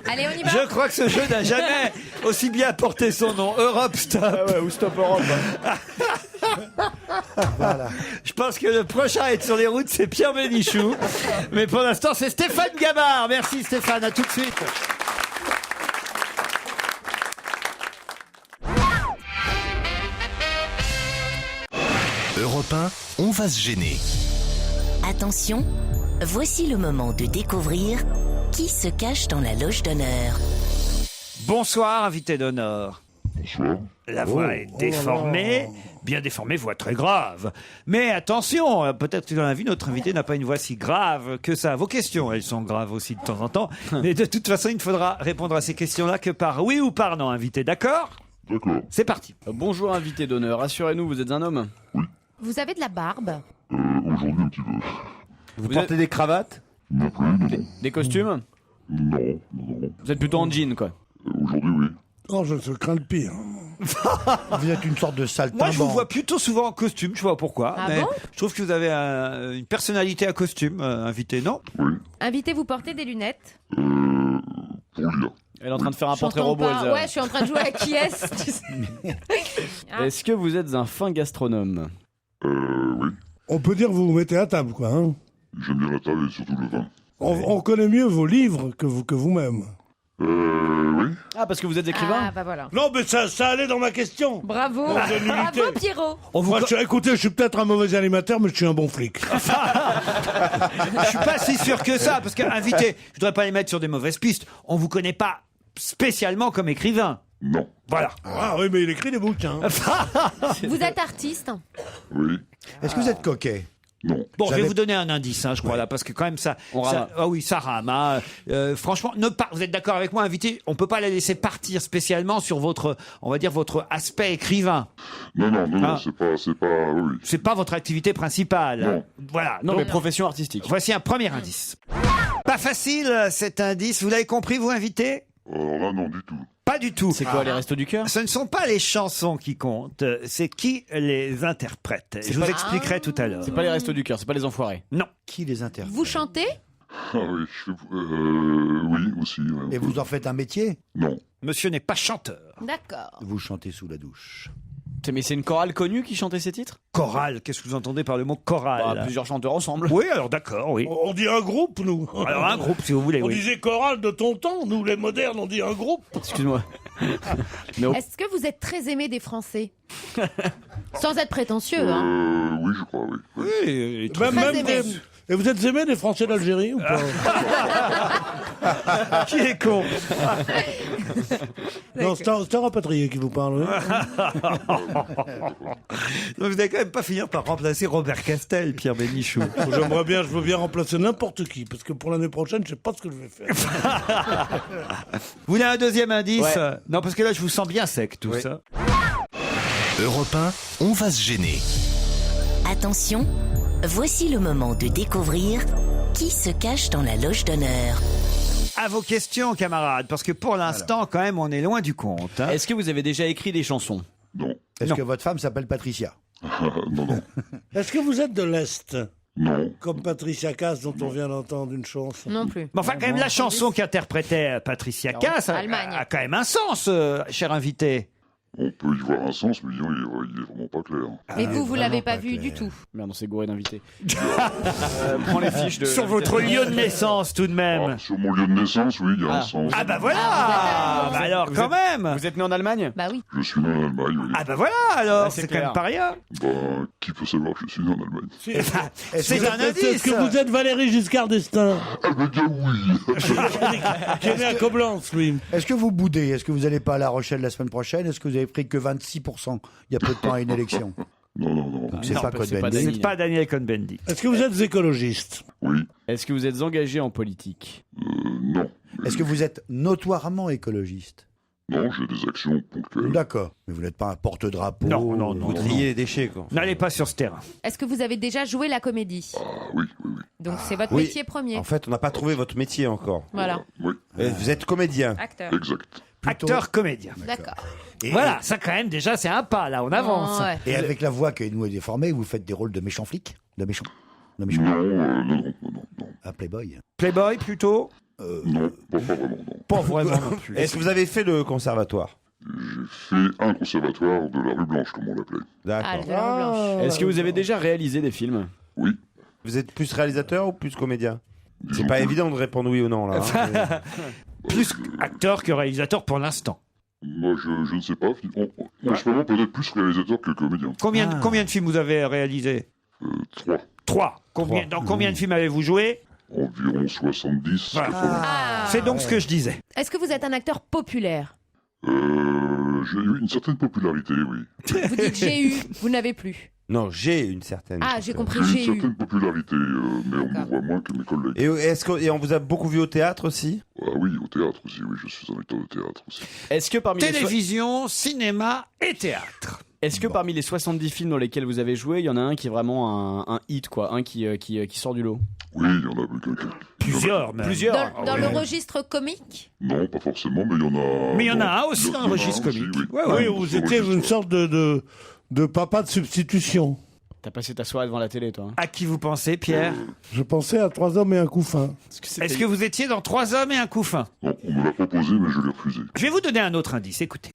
Allez, on y va. Je crois que ce jeu n'a jamais aussi bien porté son nom. Europe Stop. Ah ouais, ou Stop Europe. Je pense que le prochain à être sur les routes, c'est Pierre Bénichou. Mais pour l'instant, c'est Stéphane Gabard. Merci Stéphane, à tout de suite. Europe 1, on va se gêner. Attention, voici le moment de découvrir qui se cache dans la loge d'honneur. Bonsoir, invité d'honneur. Bonsoir. La voix est déformée, bien déformée, voix très grave. Mais attention, peut-être que dans la vie, notre invité n'a pas une voix si grave que ça. Vos questions, elles sont graves aussi de temps en temps. Mais de toute façon, il ne faudra répondre à ces questions-là que par oui ou par non, invité. D'accord ? D'accord. C'est parti. Bonjour invité d'honneur, rassurez-nous, vous êtes un homme. Vous avez de la barbe. Aujourd'hui, un petit peu. Vous portez des cravates? Non plus, non. Des costumes? Non. Vous êtes plutôt en jean, quoi. Aujourd'hui, oui. Oh, je crains le pire. Vous êtes une sorte de saltimbanque. Moi, je vous vois plutôt souvent en costume, je vois pourquoi. Ah mais bon je trouve que vous avez une personnalité à costume, invité, non ? Invité, vous portez des lunettes. Pour lire. Elle est en train de faire un Je portrait t'entends robot, pas. Elsa. Ouais, je suis en train de jouer à qui est-ce, tu sais. Ah. Est-ce que vous êtes un fin gastronome? Oui. On peut dire que vous vous mettez à table, quoi. Hein. J'aime bien la table et surtout le vin. On connaît mieux vos livres que vous-même. Oui. Ah, parce que vous êtes écrivain? Ah, bah voilà. Non, mais ça allait dans ma question. Bravo. Oh, de nullité. Bravo, Pierrot. Moi, écoutez, je suis peut-être un mauvais animateur, mais je suis un bon flic. Je suis pas si sûr que ça, parce qu'invité, je voudrais pas les mettre sur des mauvaises pistes. On vous connaît pas spécialement comme écrivain. Non. Voilà. Ah oui, mais il écrit des bouquins. Vous êtes artiste. Oui. Est-ce que vous êtes coquet? Non. Bon, je vais J'avais- vous donner un indice, je crois, là, parce que quand même, ça... On ça- rame. ah oui, ça rame. Hein. Franchement, vous êtes d'accord avec moi, invité, on peut pas la laisser partir spécialement sur votre, on va dire, votre aspect écrivain. Non, Ah. c'est pas, oui. C'est pas votre activité principale. Non. Voilà. Non, Donc, mais profession artistique. voici un premier indice. Pas facile, cet indice. Vous l'avez compris, vous, invité ? Alors là, non, du tout. Pas du tout. C'est quoi, les restos du cœur? Ce ne sont pas les chansons qui comptent, c'est qui les interprète. Je vous pas- expliquerai tout à l'heure. C'est pas les restos du cœur, c'est pas les enfoirés. Non. Qui les interprète? Vous chantez. Ah oui, oui, aussi. Ouais, Et vous en faites un métier? Non. Monsieur n'est pas chanteur. D'accord. Vous chantez sous la douche. Mais c'est une chorale connue qui chantait ces titres? Chorale, qu'est-ce que vous entendez par le mot chorale? Bah, plusieurs chanteurs ensemble. Oui, alors d'accord, oui. On dit un groupe, nous. Alors un groupe, si vous voulez, On oui. disait chorale de ton temps. Nous, les modernes, on dit un groupe. Excuse-moi. Mais Est-ce que vous êtes très aimé des Français? Sans être prétentieux, hein. Oui, je crois, oui. Oui, Très aimé. Et vous êtes aimé des Français d'Algérie ou pas? Qui est con? Non, c'est un rapatrié qui vous parle. Vous n'allez quand même pas finir par remplacer Robert Castel, Pierre Bénichou. Je veux bien remplacer n'importe qui, parce que pour l'année prochaine, je sais pas ce que je vais faire. Vous voulez un deuxième indice? Ouais. Non, parce que là, je vous sens bien sec, tout ça. Europe 1, on va se gêner. Attention, voici le moment de découvrir qui se cache dans la loge d'honneur. À vos questions, camarades, parce que pour l'instant, quand même, on est loin du compte. Est-ce que vous avez déjà écrit des chansons? Non. Est-ce que votre femme s'appelle Patricia? Non, non. Est-ce que vous êtes de l'Est? Non. Comme Patricia Cass, dont on vient d'entendre une chanson. Non plus. Mais enfin, quand même, la chanson qu'interprétait Patricia Cass Allemagne. a quand même un sens, cher invité. On peut y voir un sens, mais disons, il est vraiment pas clair. Mais vous l'avez pas vu du tout. Merde, on s'est gouré d'invités. Prends les fiches de... Sur votre lieu de naissance, tout de même. Sur mon lieu de naissance, oui, il y a un sens. Ah bah voilà. Ah, Bah alors, quand même. Vous êtes né en Allemagne? Bah oui. Je suis né en Allemagne, oui. Ah bah voilà, alors, Ah, c'est c'est quand même clair. pas rien. Qui peut savoir que je suis né en Allemagne? C'est un indice. Est-ce que vous êtes Valéry Giscard d'Estaing? Elle me dit oui. Qui est né à Coblence, lui. Est-ce que vous boudez? Est-ce que vous n'allez pas à La Rochelle la semaine prochaine? Est-ce que vous avez pris que 26% il y a peu de temps à une élection? Non, non, non. Donc c'est pas c'est pas Cohn-Bendit. Dany. C'est pas Daniel Cohn-Bendit. Est-ce que vous êtes écologiste? Oui. Est-ce que vous êtes engagé en politique? Non. Est-ce que vous êtes notoirement écologiste? Non, j'ai des actions ponctuelles. D'accord. Mais vous n'êtes pas un porte-drapeau? Non, non, non. Vous triez les déchets, quoi. N'allez pas sur ce terrain. Est-ce que vous avez déjà joué la comédie? Ah oui, oui, oui. Donc c'est votre Oui. métier premier. En fait, on n'a pas trouvé votre métier encore. Voilà. Oui, Vous êtes comédien. Acteur. exact. Acteur, comédien. D'accord. Et, Voilà, ça quand même, déjà, c'est un pas, là, on avance. Ouais. et avec la voix qui nous est déformée, vous faites des rôles de méchants flics? De méchants? De méchants? Non, non, non, non, non. Un playboy? Playboy, plutôt? Non, pas vraiment, non. Pas vraiment non plus. Est-ce que vous avez fait le conservatoire? J'ai fait un conservatoire de la rue Blanche, comme on l'appelait. Ah, D'accord. de la blanche. Est-ce que vous avez déjà réalisé des films? Oui. Vous êtes plus réalisateur ou plus comédien? C'est Disons pas que- évident de répondre oui ou non, là. hein. Plus acteur que réalisateur pour l'instant. Moi, je ne sais pas. En ce moment, peut-être plus réalisateur que comédien. Combien de films vous avez réalisé? 3. 3. Dans combien de films avez-vous joué? Environ 70. Voilà. Ah. C'est donc ce que je disais. Est-ce que vous êtes un acteur populaire? J'ai eu une certaine popularité, oui. Vous dites j'ai eu, vous n'avez plus. Non, j'ai une certaine. Ah, j'ai compris, J'ai j'ai une eu. certaine popularité, mais on me voit moins que mes collègues. Et on vous a beaucoup vu au théâtre aussi? Ah oui, au théâtre aussi, oui, je suis un acteur de théâtre aussi. Est-ce que parmi Télévision, cinéma et théâtre. Est-ce que parmi les 70 films dans lesquels vous avez joué, il y en a un qui est vraiment un hit, quoi, un qui sort du lot? Oui, il y en a quelques. Plusieurs, même. Plusieurs. Dans le registre comique? Non, pas forcément, mais il y en a. Mais il y en a un aussi dans le registre aussi, comique. oui. Ouais, ouais. Oui, vous étiez une sorte de papa de substitution. T'as passé ta soirée devant la télé, toi. À qui vous pensez, Pierre? Je pensais à 3 hommes et un couffin. Est-ce que vous étiez dans 3 hommes et un couffin? Non, on me l'a proposé, mais je l'ai refusé. Je vais vous donner un autre indice, écoutez.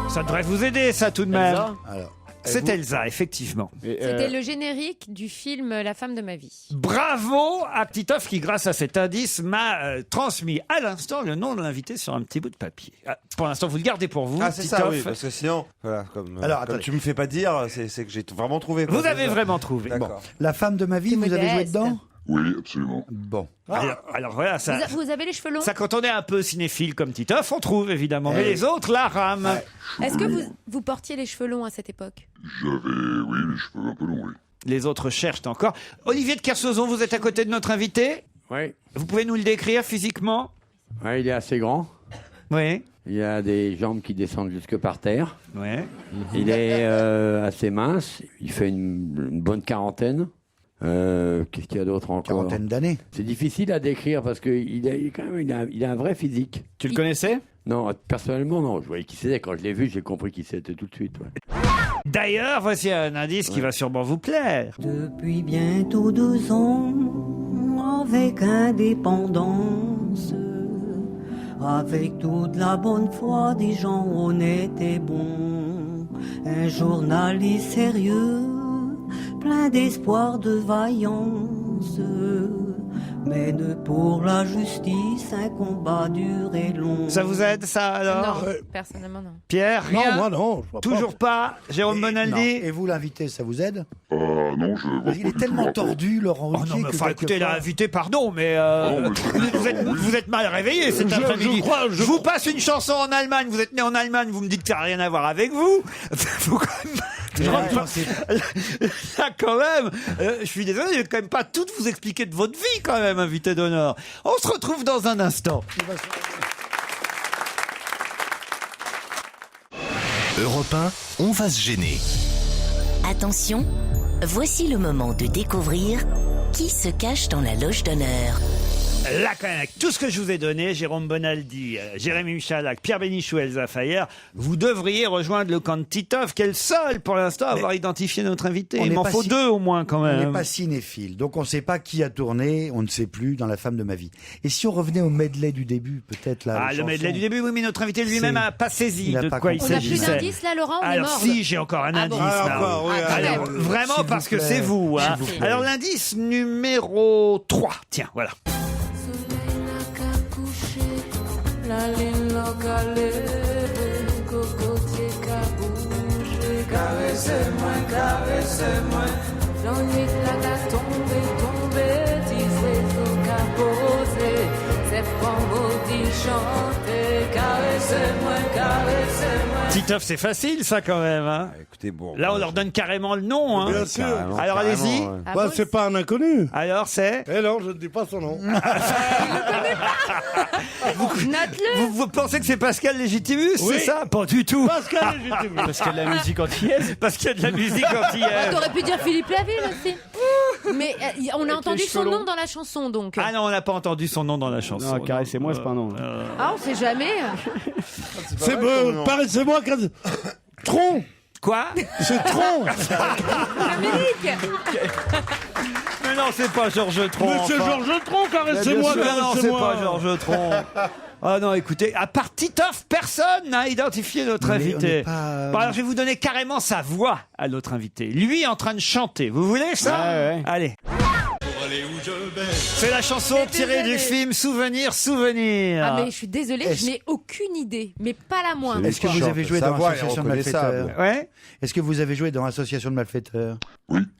Ça devrait vous aider, ça, tout de même. Elsa Alors, C'est Elsa, effectivement. C'était le générique du film La femme de ma vie. Bravo à Titoff qui, grâce à cet indice, m'a transmis à l'instant le nom de l'invité sur un petit bout de papier. Ah, pour l'instant, vous le gardez pour vous, Ah, c'est Titoff. ça, oui, parce que sinon, voilà, comme attendez. tu me fais pas dire, c'est que j'ai vraiment trouvé. quoi. Vous avez vraiment trouvé. D'accord. La femme de ma vie, vous avez joué modeste. dedans? Oui, absolument. Bon. Alors voilà, ça, Vous avez les cheveux longs? ça, quand on est un peu cinéphile comme Titoff, on trouve évidemment. Mais les autres, la rame. Est-ce que vous portiez les cheveux longs à cette époque? J'avais, oui, les cheveux un peu longs, oui. Les autres cherchent encore. Olivier de Kersauzon, vous êtes à côté de notre invité. Oui. Vous pouvez nous le décrire physiquement? Ouais, il est assez grand. Oui. Il a des jambes qui descendent jusque par terre. Ouais. Il est assez mince. Il fait une bonne quarantaine. Qu'est-ce qu'il y a d'autre encore? Quarantaine d'années. C'est difficile à décrire parce qu'il a un vrai physique. Tu le connaissais? Non, personnellement, non. Je voyais qui c'était. Quand je l'ai vu, j'ai compris qui c'était tout de suite. Ouais. D'ailleurs, voici un indice qui va sûrement vous plaire. Depuis bientôt 2 ans, avec indépendance, avec toute la bonne foi des gens honnêtes et bons, un journaliste sérieux, plein d'espoir, de vaillance, mène pour la justice un combat dur et long. Ça vous aide, ça, alors? Non, personnellement, non. Pierre, Non, rien? moi non. je vois pas. Toujours pas. Jérôme Bonaldi? Et vous, l'invité, ça vous aide? Non, je vois Il pas est du tellement tout le rapport. tordu, Laurent Oh Ruquier. non, mais que enfin, écoutez, quelquefois- l'invité, pardon, mais Non, mais vous êtes mal réveillé cet après-midi. je vous passe une chanson en Allemagne, vous êtes né en Allemagne, vous me dites que ça n'a rien à voir avec vous. Faut quand même... Là, quand même, je suis désolé, je vais quand même pas tout vous expliquer de votre vie, quand même, invité d'honneur. On se retrouve dans un instant. Europe 1, on va se gêner. Attention, voici le moment de découvrir qui se cache dans la loge d'honneur. Là, quand même, avec tout ce que je vous ai donné, Jérôme Bonaldi, Jérémy Michalak, Pierre Bénichou et Elsa Fayer, vous devriez rejoindre le camp de Titoff, qui est le seul, pour l'instant, à avoir identifié notre invité. On Il n'est m'en pas faut si- deux, au moins, quand On même. n'est pas cinéphile, donc on ne sait pas qui a tourné, on ne sait plus dans La femme de ma vie. Et si on revenait au medley du début, peut-être là. Ah, le medley du début, oui, mais notre invité lui-même C'est- n'a pas saisi il a de pas quoi il compris. On n'a plus s'agissait. d'indices là, Laurent, on est Alors mort. si, j'ai encore un Ah indice. bon. là. encore, oui, Ah, Alors, quand même. vraiment S'il parce vous que plaît. c'est vous. Hein. S'il vous plaît. Alors l'indice numéro 3. Tiens, voilà. La ligne locale, cocotier cabouche, caressez-moi, caressez-moi. L'ennui de la gare tombée, tisser sous caposé, c'est pas maudit chanter, caressez-moi, caressez-moi. Titoff, c'est facile ça quand même. Hein. Écoutez, bon. Là, on leur donne carrément le nom. Hein. Bien sûr. Alors allez-y. Ah Bah, bon, c'est pas un inconnu. Alors c'est. Eh non, je ne dis pas son nom. Note-le. Vous pensez que c'est Pascal Légitimus, Oui. c'est ça? Pas du tout. Pascal Légitimus. Parce qu'il y a de la musique antillaise. Parce qu'il y a de la musique antillaise. T'aurais pu dire Philippe Laville aussi. Mais on a entendu son nom dans la chanson, donc. Ah non, on n'a pas entendu son nom dans la chanson. Non, caressez-moi, c'est pas un nom. Ah, on sait jamais. C'est paraissez-moi quand. Tron. Quoi? C'est Tron. Dominique. Mais non, c'est pas Georges Tron. Mais c'est enfin. Georges Tron, caressez-moi, Mais non, c'est caressez-moi. pas Georges Tron. Ah non, écoutez, à part Titoff, personne n'a identifié notre Mais on invité. n'est pas, Bon, alors, je vais vous donner carrément sa voix à notre invité. Lui en train de chanter. Vous voulez ça? Ouais. Allez. C'est la chanson tirée du film Souvenir, Souvenir. Ah, mais je suis désolée, je n'ai aucune idée, mais pas la moindre. Est-ce que vous avez joué dans l'association de malfaiteurs? Ouais. Est-ce que vous avez joué dans l'association de malfaiteurs?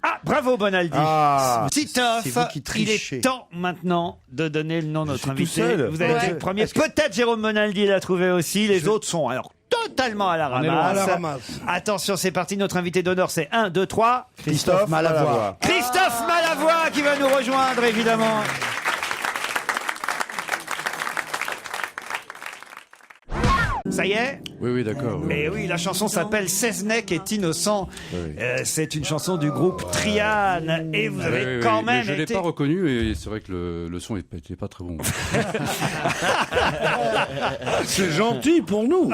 Ah, bravo Bonaldi. Ah, Titoff, c'est vous qui il trichez. est temps maintenant de donner le nom de notre suis tout invité. seul. Vous avez été Ouais. le premier. Peut-être Jérôme Bonaldi l'a trouvé aussi. Les autres sont alors totalement à la est loin. À la ramasse. ramasse. Attention, c'est parti. Notre invité d'honneur, c'est 1, 2, 3. Christophe Malavoie. Christophe Malavoie qui va nous rejoindre, évidemment. Ça y est? Oui, d'accord. Mais oui, la chanson s'appelle Seznec est innocent. Oui. C'est une chanson du groupe Triane. Et vous avez Oui, quand oui, même mais je l'ai été... pas reconnu et c'est vrai que le son n'était pas très bon. C'est gentil pour nous.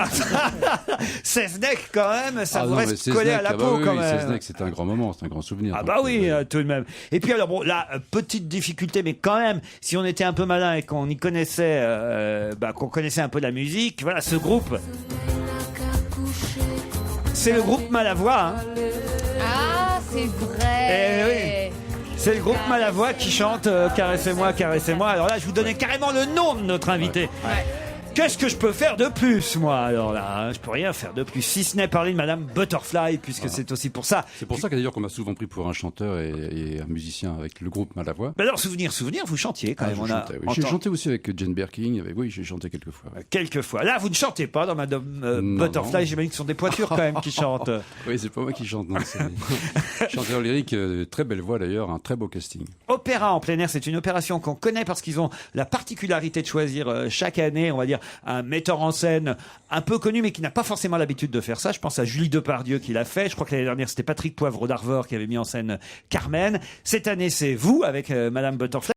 Seznec, quand même, ça Ah vous non, mais reste Seznec, collé à la ah bah peau, oui, quand oui, même. Seznec, c'est un grand moment, c'est un grand souvenir. Ah Donc, bah oui, tout de même. Et puis alors bon, là, petite difficulté, mais quand même, si on était un peu malin et qu'on y connaissait, qu'on connaissait un peu la musique, voilà, ce groupe, c'est le groupe Malavoie. Hein. Ah, c'est vrai. Eh oui. C'est le groupe Malavoie qui chante Caressez-moi, caressez-moi. Alors là, je vous donnais carrément le nom de notre invité. Qu'est-ce que je peux faire de plus, moi? Alors là, hein, je peux rien faire de plus, si ce n'est parler de Madame Butterfly, puisque c'est aussi pour ça. C'est pour ça d'ailleurs qu'on m'a souvent pris pour un chanteur et un musicien avec le groupe Malavoie. Mais alors, souvenir, vous chantiez quand même. On a chantais, oui. J'ai chanté aussi avec Jane Birkin. Oui, j'ai chanté quelques fois. quelques fois. Là, vous ne chantez pas dans Madame Butterfly. J'imagine que ce sont des pointures quand même qui chantent. Oui, c'est pas moi qui chante. Non, c'est chanteur lyrique, très belle voix d'ailleurs, un très beau casting. Opéra en plein air, c'est une opération qu'on connaît parce qu'ils ont la particularité de choisir chaque année, on va dire, un metteur en scène un peu connu mais qui n'a pas forcément l'habitude de faire ça. Je pense à Julie Depardieu qui l'a fait. Je crois que l'année dernière, c'était Patrick Poivre d'Arvor qui avait mis en scène Carmen. Cette année, c'est vous avec Madame Butterfly.